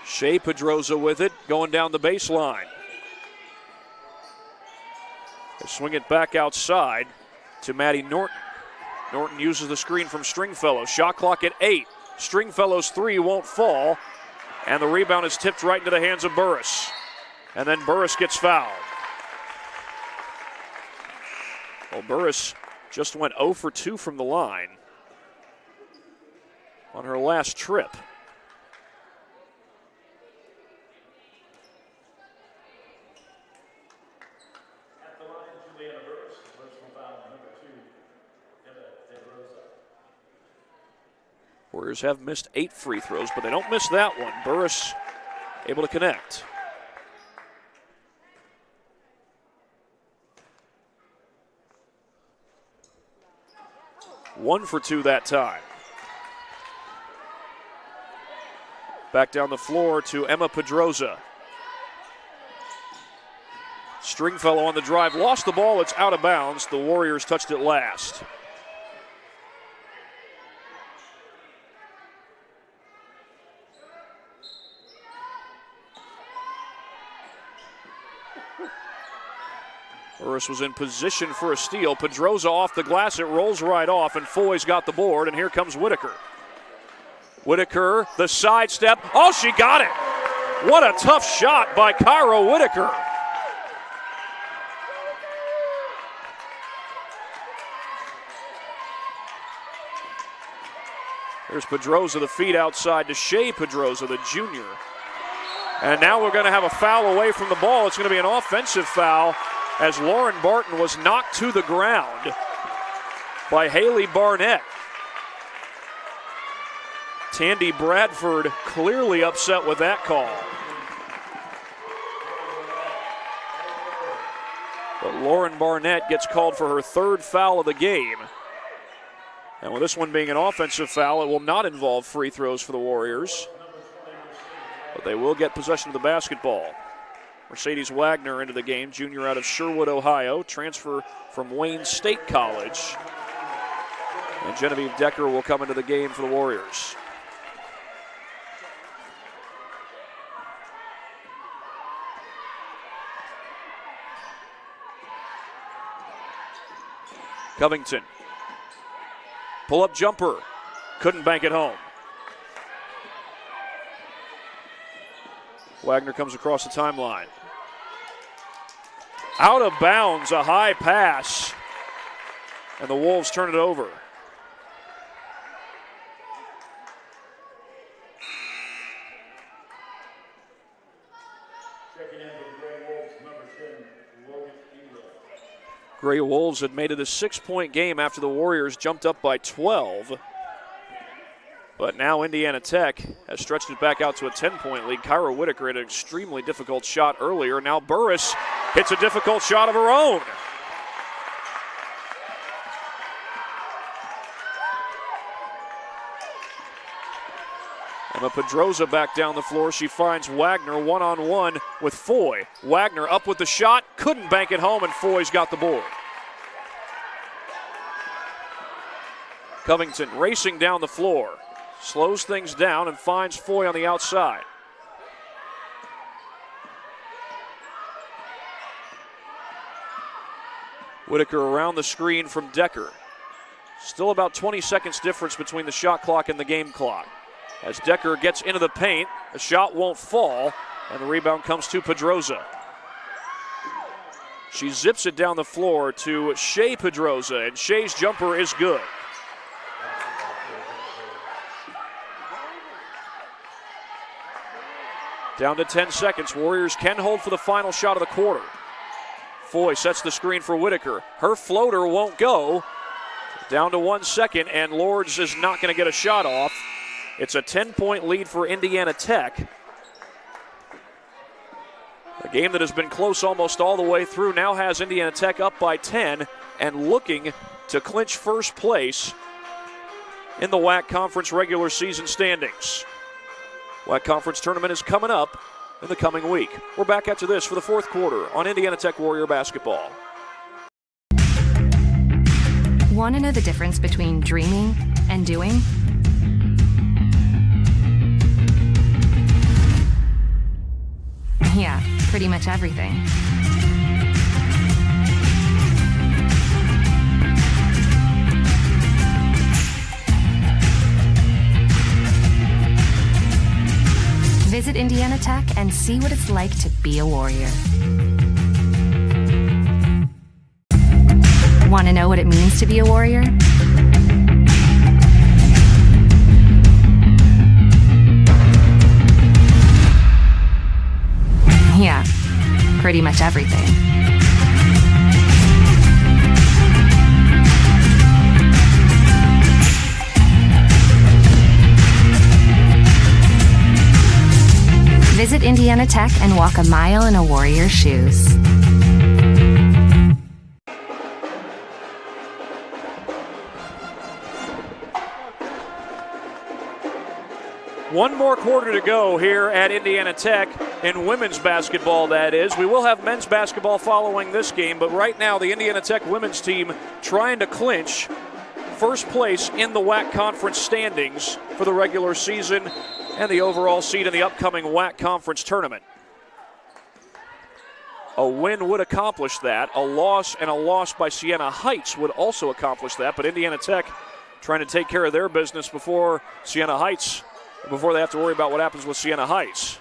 Shea Pedroza with it, going down the baseline. They swing it back outside to Maddie Norton. Norton uses the screen from Stringfellow. Shot clock at 8. Stringfellow's 3 won't fall, and the rebound is tipped right into the hands of Burris. And then Burris gets fouled. Well, Burris just went 0 for 2 from the line on her last trip. Warriors have missed 8 free throws, but they don't miss that one. Burris able to connect. 1 for 2 that time. Back down the floor to Emma Pedroza. Stringfellow on the drive, lost the ball, it's out of bounds. The Warriors touched it last. Burris was in position for a steal. Pedroza off the glass, it rolls right off, and Foy's got the board, and here comes Whitaker. Whitaker, the sidestep. Oh, she got it! What a tough shot by Cairo Whitaker. There's Pedroza, the feed outside to Shea Pedroza, the junior. And now we're going to have a foul away from the ball. It's going to be an offensive foul as Lauren Barton was knocked to the ground by Haley Barnett. Tandy Bradford clearly upset with that call. But Lauren Barnett gets called for her 3rd foul of the game. And with this one being an offensive foul, it will not involve free throws for the Warriors. But they will get possession of the basketball. Mercedes Wagner into the game, junior out of Sherwood, Ohio, transfer from Wayne State College. And Genevieve Decker will come into the game for the Warriors. Covington. Pull-up jumper. Couldn't bank it home. Wagner comes across the timeline. Out of bounds, a high pass. And the Wolves turn it over. Gray Wolves had made it a 6-point game after the Warriors jumped up by 12. But now Indiana Tech has stretched it back out to a 10-point lead. Cairo Whitaker had an extremely difficult shot earlier. Now Burris hits a difficult shot of her own. Emma Pedroza back down the floor. She finds Wagner one-on-one with Foy. Wagner up with the shot, couldn't bank it home, and Foy's got the board. Covington racing down the floor. Slows things down and finds Foy on the outside. Whitaker around the screen from Decker. Still about 20 seconds difference between the shot clock and the game clock. As Decker gets into the paint, the shot won't fall, and the rebound comes to Pedroza. She zips it down the floor to Shea Pedroza, and Shea's jumper is good. Down to 10 seconds. Warriors can hold for the final shot of the quarter. Foy sets the screen for Whitaker. Her floater won't go. Down to 1 second, and Lourdes is not going to get a shot off. It's a 10-point lead for Indiana Tech. A game that has been close almost all the way through now has Indiana Tech up by 10 and looking to clinch first place in the WAC Conference regular season standings. WAC Conference tournament is coming up in the coming week. We're back after this for the 4th quarter on Indiana Tech Warrior basketball. Want to know the difference between dreaming and doing? Yeah, pretty much everything. Visit Indiana Tech and see what it's like to be a Warrior. Want to know what it means to be a Warrior? Yeah, pretty much everything. Visit Indiana Tech and walk a mile in a Warrior's shoes. One more quarter to go here at Indiana Tech in women's basketball, that is. We will have men's basketball following this game, but right now the Indiana Tech women's team trying to clinch first place in the WAC conference standings for the regular season and the overall seed in the upcoming WAC conference tournament. A win would accomplish that. A loss and a loss by Siena Heights would also accomplish that, but Indiana Tech trying to take care of their business before Siena Heights, before they have to worry about what happens with Siena Heights.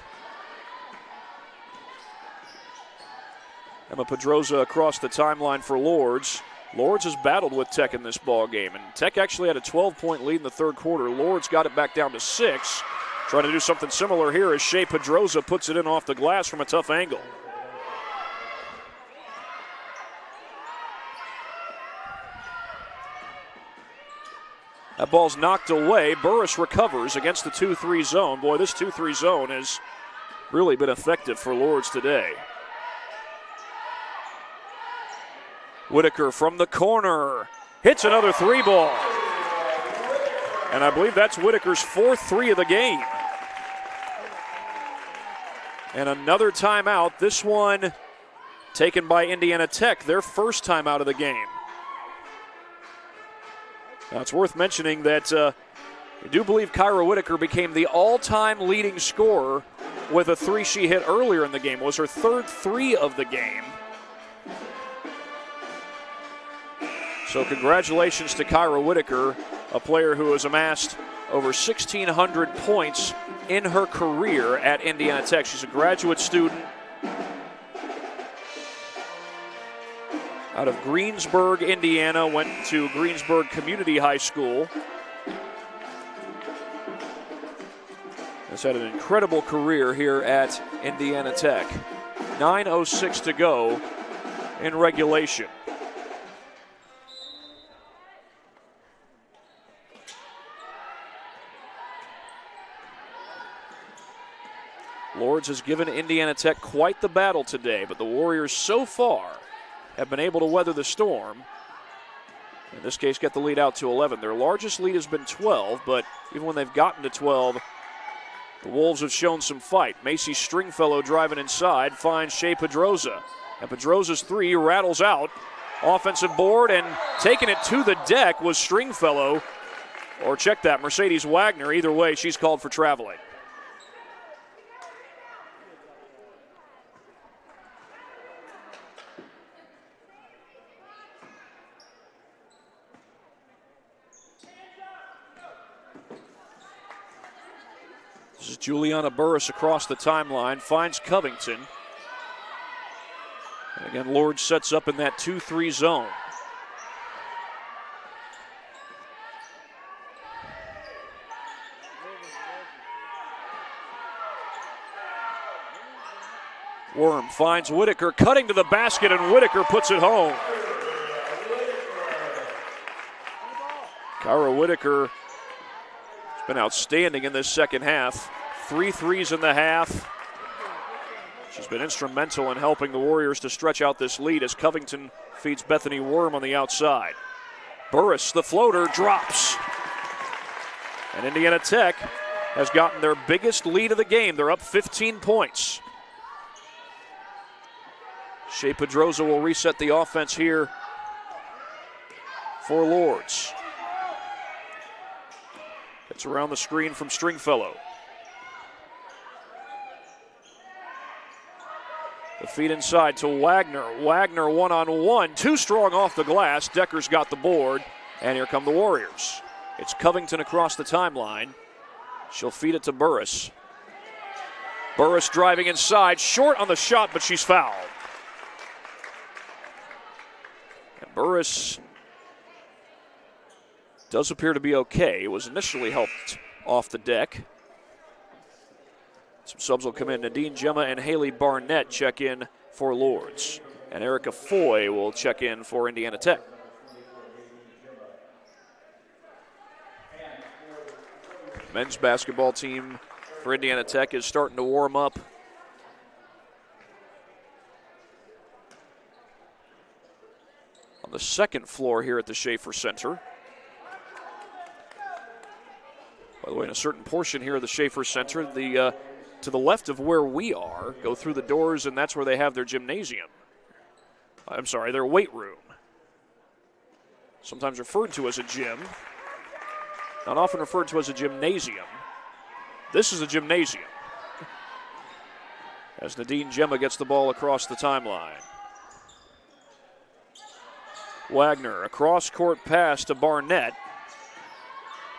Emma Pedroza across the timeline for Lourdes. Lourdes has battled with Tech in this ball game, and Tech actually had a 12-point lead in the third quarter. Lourdes got it back down to 6. Trying to do something similar here as Shea Pedroza puts it in off the glass from a tough angle. That ball's knocked away. Burris recovers against the 2-3 zone. Boy, this 2-3 zone has really been effective for Lourdes today. Whitaker from the corner hits another 3 ball. And I believe that's Whitaker's 4th 3 of the game. And another timeout, this one taken by Indiana Tech, their first timeout of the game. Now, it's worth mentioning that I do believe Kyra Whitaker became the all-time leading scorer with a 3 she hit earlier in the game. It was her 3rd 3 of the game. So congratulations to Kyra Whitaker, a player who has amassed over 1,600 points in her career at Indiana Tech. She's a graduate student out of Greensburg, Indiana, went to Greensburg Community High School. Has had an incredible career here at Indiana Tech. 9:06 to go in regulation. Lourdes has given Indiana Tech quite the battle today, but the Warriors so far have been able to weather the storm. In this case, get the lead out to 11. Their largest lead has been 12, but even when they've gotten to 12, the Wolves have shown some fight. Macy Stringfellow driving inside, finds Shea Pedroza. And Pedroza's 3 rattles out. Offensive board, and taking it to the deck was Stringfellow. Or check that, Mercedes Wagner. Either way, she's called for traveling. This is Juliana Burris across the timeline, finds Covington. And again, Lourdes sets up in that 2-3 zone. Worm finds Whitaker, cutting to the basket, and Whitaker puts it home. Kyra Whitaker has been outstanding in this second half. 3 threes in the half. She's been instrumental in helping the Warriors to stretch out this lead as Covington feeds Bethany Worm on the outside. Burris, the floater, drops. And Indiana Tech has gotten their biggest lead of the game. They're up 15 points. Shea Pedroza will reset the offense here for Lourdes. It's around the screen from Stringfellow. The feed inside to Wagner. Wagner one-on-one, too strong off the glass. Decker's got the board, and here come the Warriors. It's Covington across the timeline. She'll feed it to Burris. Burris driving inside, short on the shot, but she's fouled. And Burris does appear to be okay. It was initially helped off the deck. Some subs will come in. Nadine Gemma and Haley Barnett check in for Lourdes. And Erica Foy will check in for Indiana Tech. Men's basketball team for Indiana Tech is starting to warm up. On the second floor here at the Schaefer Center. By the way, in a certain portion here of the Schaefer Center, to the left of where we are, go through the doors, and that's where they have their gymnasium. I'm sorry, their weight room. Sometimes referred to as a gym, not often referred to as a gymnasium. This is a gymnasium. As Nadine Gemma gets the ball across the timeline. Wagner, a cross-court pass to Barnett.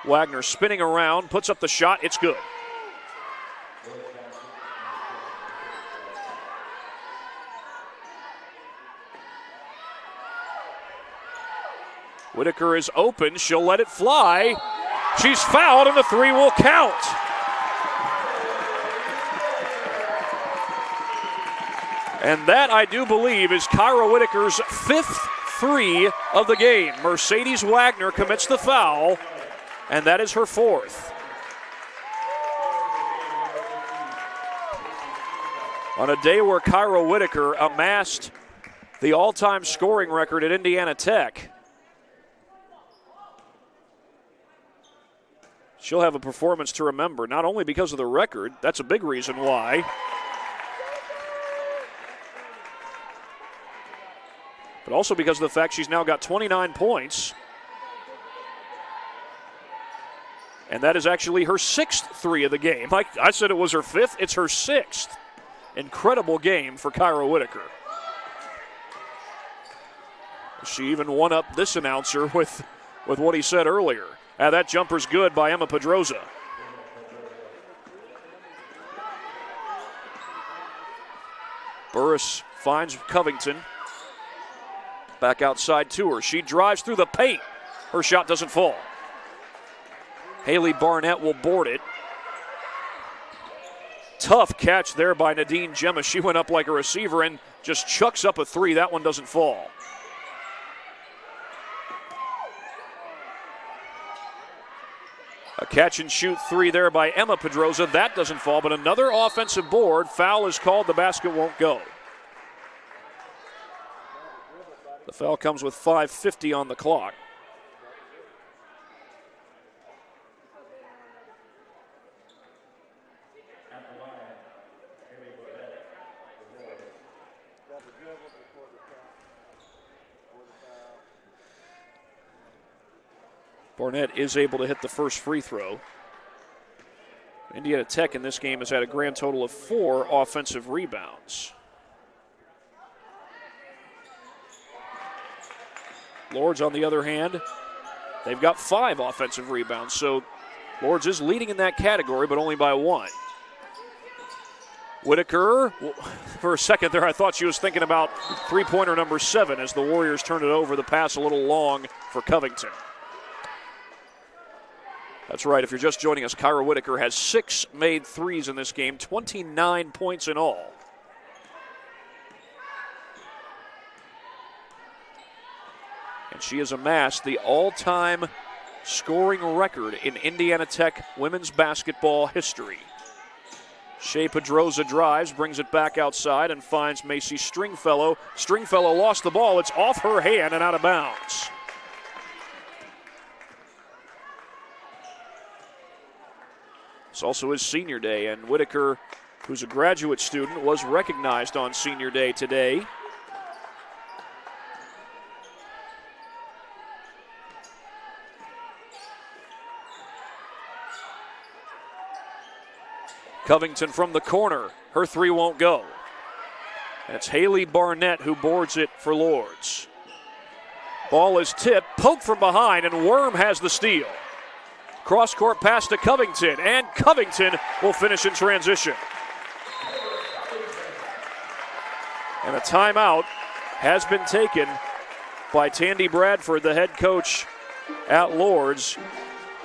Wagner spinning around, puts up the shot, it's good. Whitaker is open, she'll let it fly. She's fouled and the three will count. And that, I do believe, is Kyra Whitaker's fifth three of the game. Mercedes Wagner commits the foul, and that is her fourth. On a day where Kyra Whitaker amassed the all-time scoring record at Indiana Tech, she'll have a performance to remember, not only because of the record, that's a big reason why, but also because of the fact she's now got 29 points. And that is actually her sixth three of the game. I said it was her fifth, it's her sixth. Incredible game for Kyra Whitaker. She even won up this announcer with what he said earlier. That jumper's good by Emma Pedroza. Burris finds Covington. Back outside to her. She drives through the paint. Her shot doesn't fall. Haley Barnett will board it. Tough catch there by Nadine Gemma. She went up like a receiver and just chucks up a three. That one doesn't fall. A catch and shoot three there by Emma Pedroza. That doesn't fall, but another offensive board. Foul is called. The basket won't go. The foul comes with 5:50 on the clock. Barnett is able to hit the first free throw. Indiana Tech in this game has had a grand total of 4 offensive rebounds. Lourdes, on the other hand, they've got 5 offensive rebounds, so Lourdes is leading in that category, but only by 1. Whitaker, for a second there, I thought she was thinking about three-pointer number 7 as the Warriors turned it over. The pass a little long for Covington. That's right, if you're just joining us, Kyra Whitaker has 6 made threes in this game, 29 points in all. And she has amassed the all-time scoring record in Indiana Tech women's basketball history. Shea Pedroza drives, brings it back outside, and finds Macy Stringfellow. Stringfellow lost the ball. It's off her hand and out of bounds. It's also his senior day, and Whitaker, who's a graduate student, was recognized on senior day today. Covington from the corner. Her three won't go. And it's Haley Barnett who boards it for Lourdes. Ball is tipped, poked from behind, and Worm has the steal. Cross-court pass to Covington, and Covington will finish in transition. And a timeout has been taken by Tandy Bradford, the head coach at Lourdes.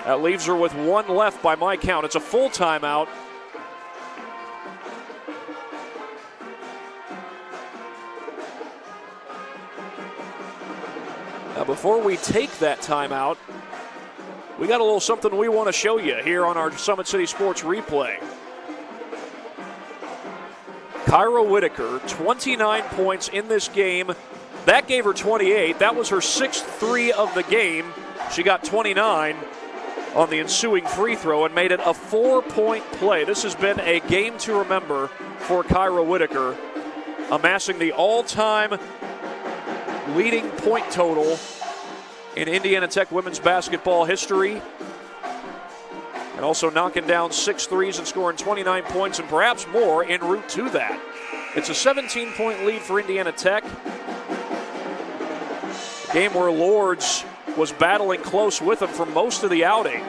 That leaves her with 1 left by my count. It's a full timeout. Now, before we take that timeout, we got a little something we want to show you here on our Summit City Sports replay. Kyra Whitaker, 29 points in this game. That gave her 28. That was her 6th three of the game. She got 29. on the ensuing free throw and made it a 4-point play. This has been a game to remember for Kyra Whitaker, amassing the all-time leading point total in Indiana Tech women's basketball history, and also knocking down 6 threes and scoring 29 points and perhaps more en route to that. It's a 17-point lead for Indiana Tech. A game where Lourdes was battling close with them for most of the outing.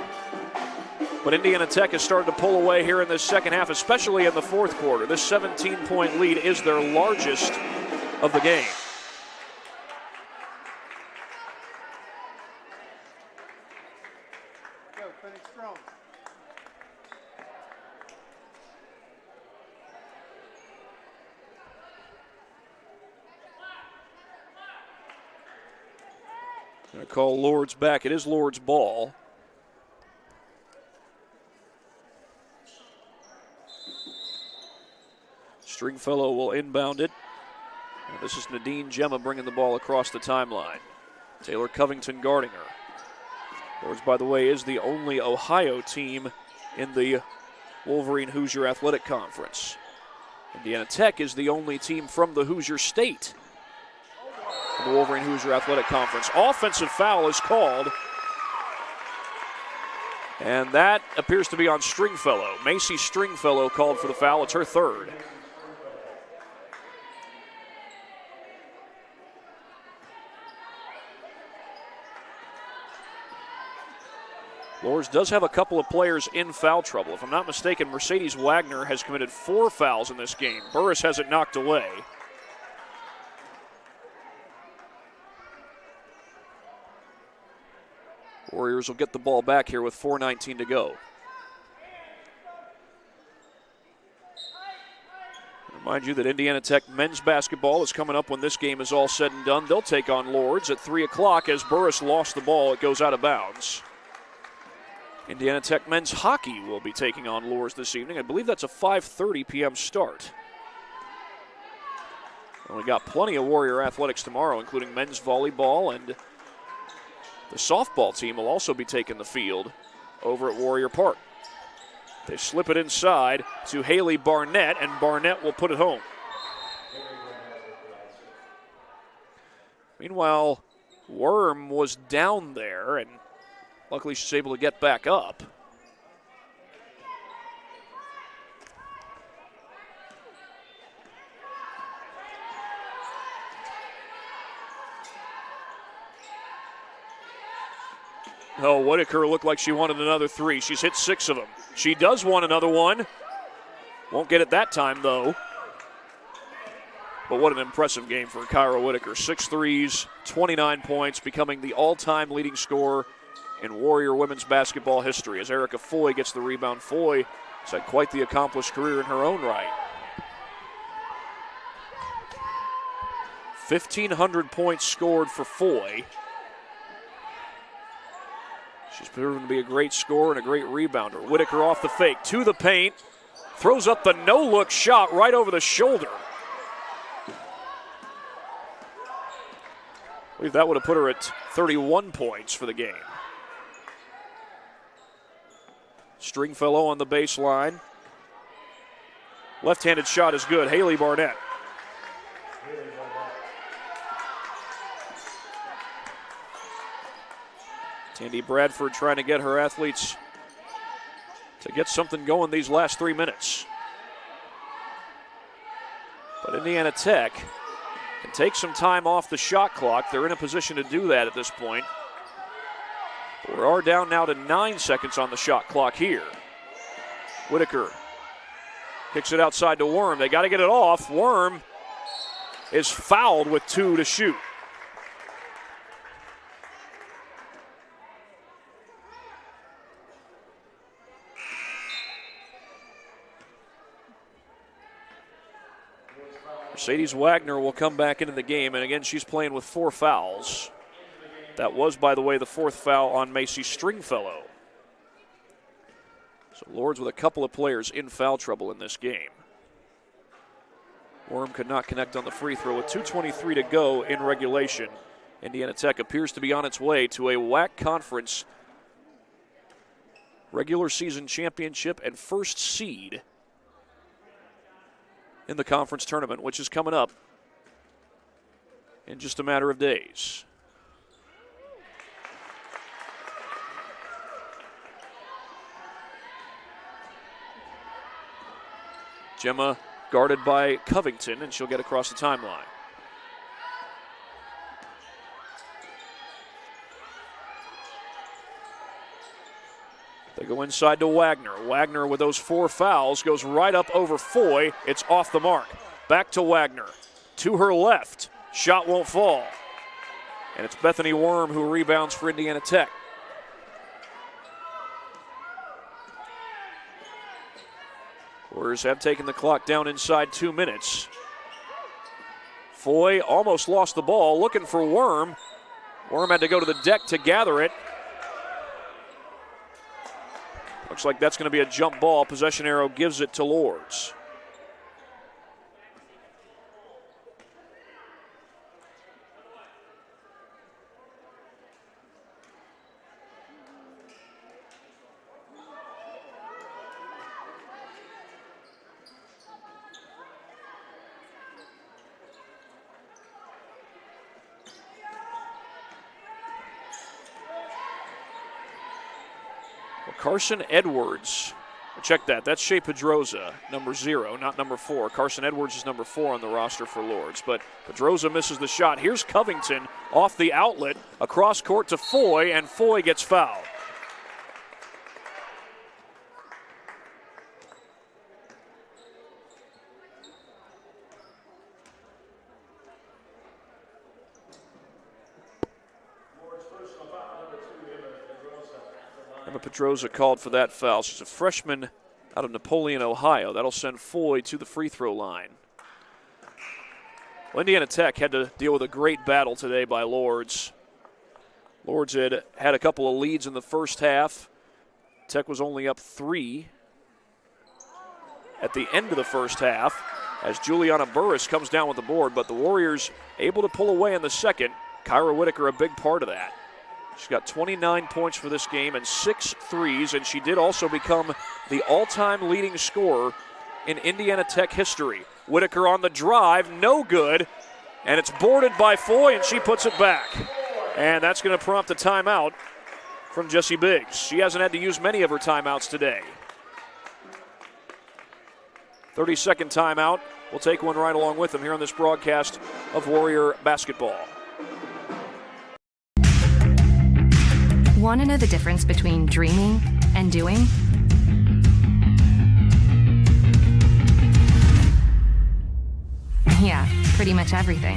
But Indiana Tech has started to pull away here in this second half, especially in the fourth quarter. This 17-point lead is their largest of the game. Going to call Lourdes back. It is Lourdes' ball. Stringfellow will inbound it. And this is Nadine Gemma bringing the ball across the timeline. Taylor Covington guarding her. Lourdes, by the way, is the only Ohio team in the Wolverine Hoosier Athletic Conference. Indiana Tech is the only team from the Hoosier State in the Wolverine Hoosier Athletic Conference. Offensive foul is called, and that appears to be on Stringfellow. Macy Stringfellow called for the foul. It's her third. Lourdes does have a couple of players in foul trouble. If I'm not mistaken, Mercedes Wagner has committed 4 fouls in this game. Burris has it knocked away. Warriors will get the ball back here with 4:19 to go. Remind you that Indiana Tech men's basketball is coming up when this game is all said and done. They'll take on Lourdes at 3 o'clock as Burris lost the ball. It goes out of bounds. Indiana Tech men's hockey will be taking on Lourdes this evening. I believe that's a 5:30 p.m. start. And we got plenty of Warrior athletics tomorrow, including men's volleyball, and the softball team will also be taking the field over at Warrior Park. They slip it inside to Haley Barnett, and Barnett will put it home. Meanwhile, Worm was down there, and luckily she's able to get back up. Oh, Whitaker looked like she wanted another 3. She's hit 6 of them. She does want another one. Won't get it that time, though. But what an impressive game for Kyra Whitaker. 6 threes, 29 points, becoming the all-time leading scorer in Warrior women's basketball history. As Erica Foy gets the rebound. Foy has had quite the accomplished career in her own right. 1,500 points scored for Foy. She's proven to be a great scorer and a great rebounder. Whitaker off the fake to the paint. Throws up the no-look shot right over the shoulder. I believe that would have put her at 31 points for the game. Stringfellow on the baseline. Left-handed shot is good. Haley Barnett. Tandy Bradford trying to get her athletes to get something going these last 3 minutes. But Indiana Tech can take some time off the shot clock. They're in a position to do that at this point. But we are down now to 9 seconds on the shot clock here. Whitaker kicks it outside to Worm. They got to get it off. Worm is fouled with 2 to shoot. Mercedes Wagner will come back into the game, and again, she's playing with 4 fouls. That was, by the way, the 4th foul on Macy Stringfellow. So Lourdes with a couple of players in foul trouble in this game. Worm could not connect on the free throw with 2:23 to go in regulation. Indiana Tech appears to be on its way to a WAC conference regular season championship and first seed in the conference tournament, which is coming up in just a matter of days. Gemma guarded by Covington, and she'll get across the timeline. They go inside to Wagner. Wagner with those 4 fouls goes right up over Foy. It's off the mark. Back to Wagner. To her left. Shot won't fall. And it's Bethany Worm who rebounds for Indiana Tech. Warriors have taken the clock down inside 2 minutes. Foy almost lost the ball, looking for Worm. Worm had to go to the deck to gather it. Looks like that's going to be a jump ball. Possession arrow gives it to Lourdes. Carson Edwards, check that, that's Shea Pedroza, number 0, not number 4. Carson Edwards is number 4 on the roster for Lourdes, but Pedroza misses the shot. Here's Covington off the outlet, across court to Foy, and Foy gets fouled. Pedroza called for that foul. She's a freshman out of Napoleon, Ohio. That'll send Foy to the free throw line. Well, Indiana Tech had to deal with a great battle today by Lourdes. Lourdes had a couple of leads in the first half. Tech was only up 3 at the end of the first half as Juliana Burris comes down with the board, but the Warriors able to pull away in the second. Kyra Whitaker a big part of that. She's got 29 points for this game and 6 threes, and she did also become the all-time leading scorer in Indiana Tech history. Whitaker on the drive, no good, and it's boarded by Foy, and she puts it back. And that's going to prompt a timeout from Jessie Biggs. She hasn't had to use many of her timeouts today. 30-second timeout. We'll take one right along with them here on this broadcast of Warrior basketball. Want to know the difference between dreaming and doing? Yeah, pretty much everything.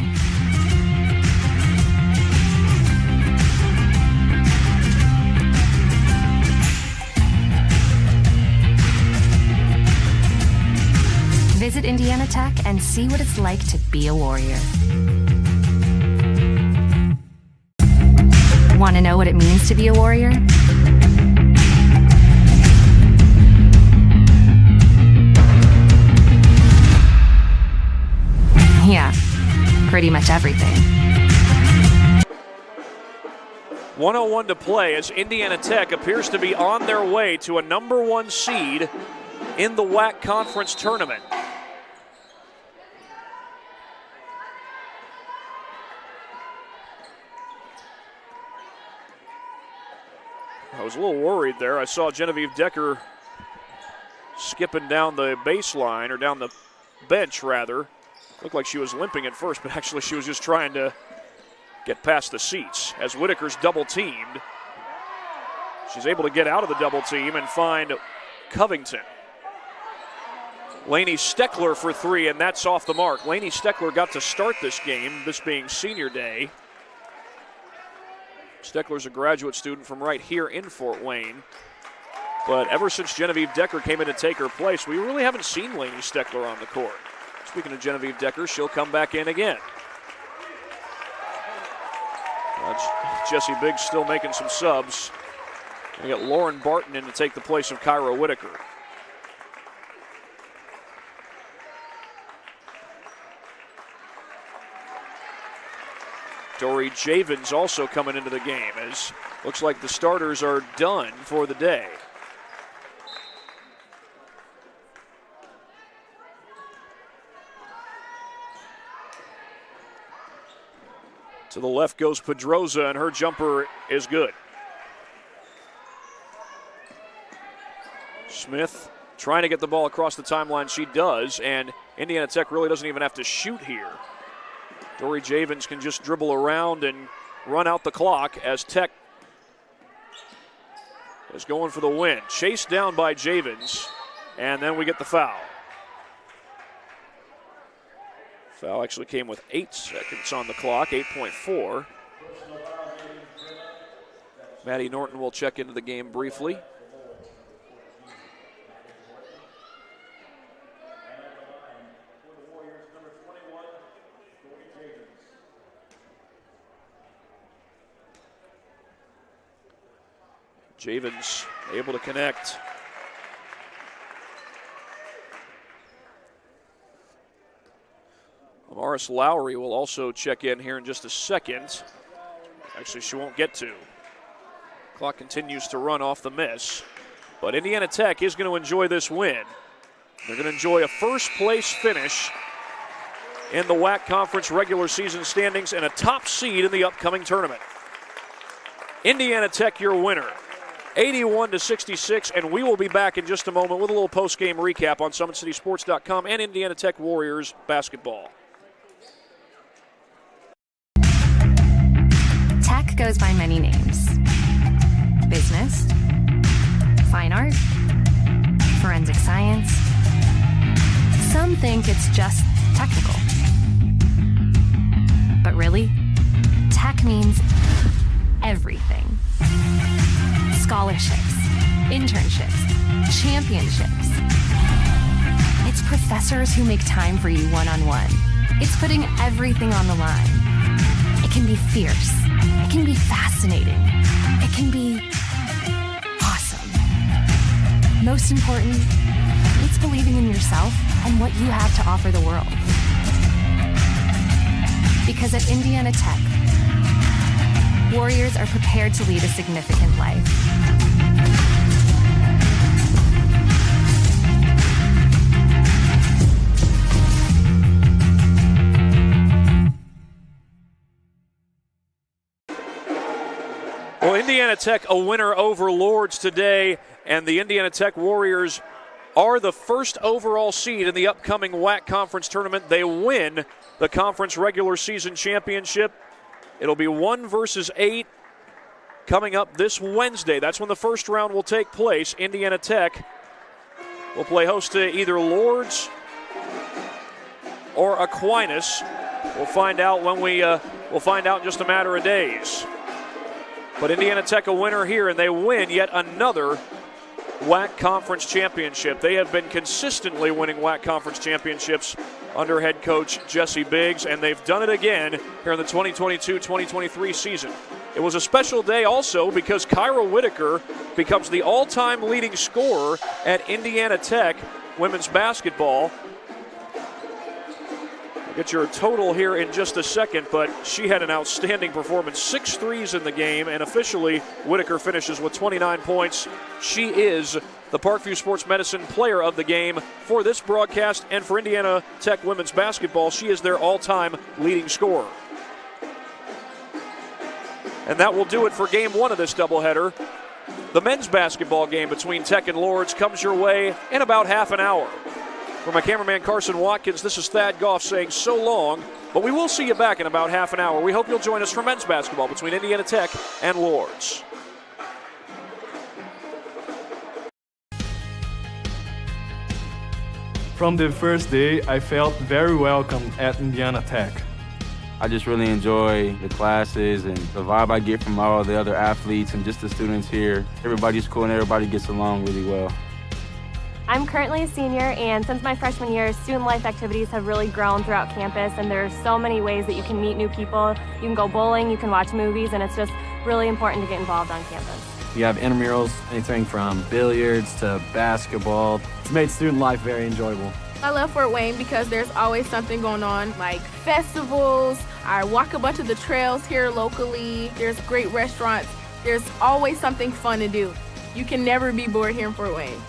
Visit Indiana Tech and see what it's like to be a Warrior. Want to know what it means to be a Warrior? Yeah, pretty much everything. 1:01 to play as Indiana Tech appears to be on their way to a number 1 seed in the WAC Conference Tournament. I was a little worried there. I saw Genevieve Decker skipping down the baseline, or down the bench, rather. Looked like she was limping at first, but actually she was just trying to get past the seats. As Whitaker's double-teamed, she's able to get out of the double team and find Covington. Lainey Steckler for 3, and that's off the mark. Lainey Steckler got to start this game, this being senior day. Steckler's a graduate student from right here in Fort Wayne. But ever since Genevieve Decker came in to take her place, we really haven't seen Lainey Steckler on the court. Speaking of Genevieve Decker, she'll come back in again. Jessie Biggs still making some subs. We got Lauren Barton in to take the place of Kyra Whitaker. Dory Javins also coming into the game, as looks like the starters are done for the day. To the left goes Pedroza, and her jumper is good. Smith trying to get the ball across the timeline. She does, and Indiana Tech really doesn't even have to shoot here. Dory Javens can just dribble around and run out the clock as Tech is going for the win. Chased down by Javens, and then we get the foul. Foul actually came with 8 seconds on the clock, 8.4. Maddie Norton will check into the game briefly. Javens able to connect. Amaris Lowry will also check in here in just a second. Actually, she won't get to. Clock continues to run off the miss. But Indiana Tech is going to enjoy this win. They're going to enjoy a first-place finish in the WAC Conference regular season standings and a top seed in the upcoming tournament. Indiana Tech, your winner, 81-66, and we will be back in just a moment with a little post-game recap on SummitCitySports.com and Indiana Tech Warriors basketball. Tech goes by many names. Business, fine art, forensic science. Some think it's just technical. But really, tech means everything. Scholarships, internships, championships. It's professors who make time for you one-on-one. It's putting everything on the line. It can be fierce. It can be fascinating. It can be awesome. Most important, it's believing in yourself and what you have to offer the world. Because at Indiana Tech, Warriors are prepared to lead a significant life. Well, Indiana Tech a winner over Lourdes today, and the Indiana Tech Warriors are the first overall seed in the upcoming WAC Conference tournament. They win the conference regular season championship. It'll be 1 versus 8 coming up this Wednesday. That's when the first round will take place. Indiana Tech will play host to either Lourdes or Aquinas. We'll find out when we'll find out in just a matter of days. But Indiana Tech a winner here, and they win yet another WAC Conference championship. They have been consistently winning WAC Conference championships under head coach Jesse Biggs, and they've done it again here in the 2022-2023 season. It was a special day also because Kyra Whitaker becomes the all-time leading scorer at Indiana Tech women's basketball. I'll get your total here in just a second, but she had an outstanding performance. 6 threes in the game, and officially Whitaker finishes with 29 points. She is the Parkview Sports Medicine player of the game for this broadcast and for Indiana Tech women's basketball. She is their all-time leading scorer. And that will do it for game 1 of this doubleheader. The men's basketball game between Tech and Lourdes comes your way in about half an hour. For my cameraman Carson Watkins, this is Thad Goff saying so long, but we will see you back in about half an hour. We hope you'll join us for men's basketball between Indiana Tech and Lourdes. From the first day, I felt very welcome at Indiana Tech. I just really enjoy the classes and the vibe I get from all the other athletes and just the students here. Everybody's cool and everybody gets along really well. I'm currently a senior, and since my freshman year, student life activities have really grown throughout campus, and there's so many ways that you can meet new people. You can go bowling, you can watch movies, and it's just really important to get involved on campus. You have intramurals, anything from billiards to basketball. It's made student life very enjoyable. I love Fort Wayne because there's always something going on, like festivals. I walk a bunch of the trails here locally. There's great restaurants. There's always something fun to do. You can never be bored here in Fort Wayne.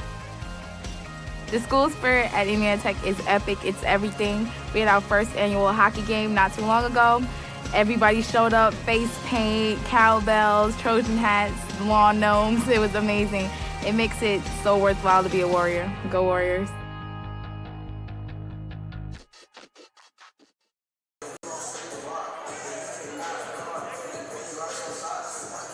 The school spirit at Indiana Tech is epic. It's everything. We had our first annual hockey game not too long ago. Everybody showed up, face paint, cowbells, Trojan hats, lawn gnomes. It was amazing. It makes it so worthwhile to be a Warrior. Go Warriors.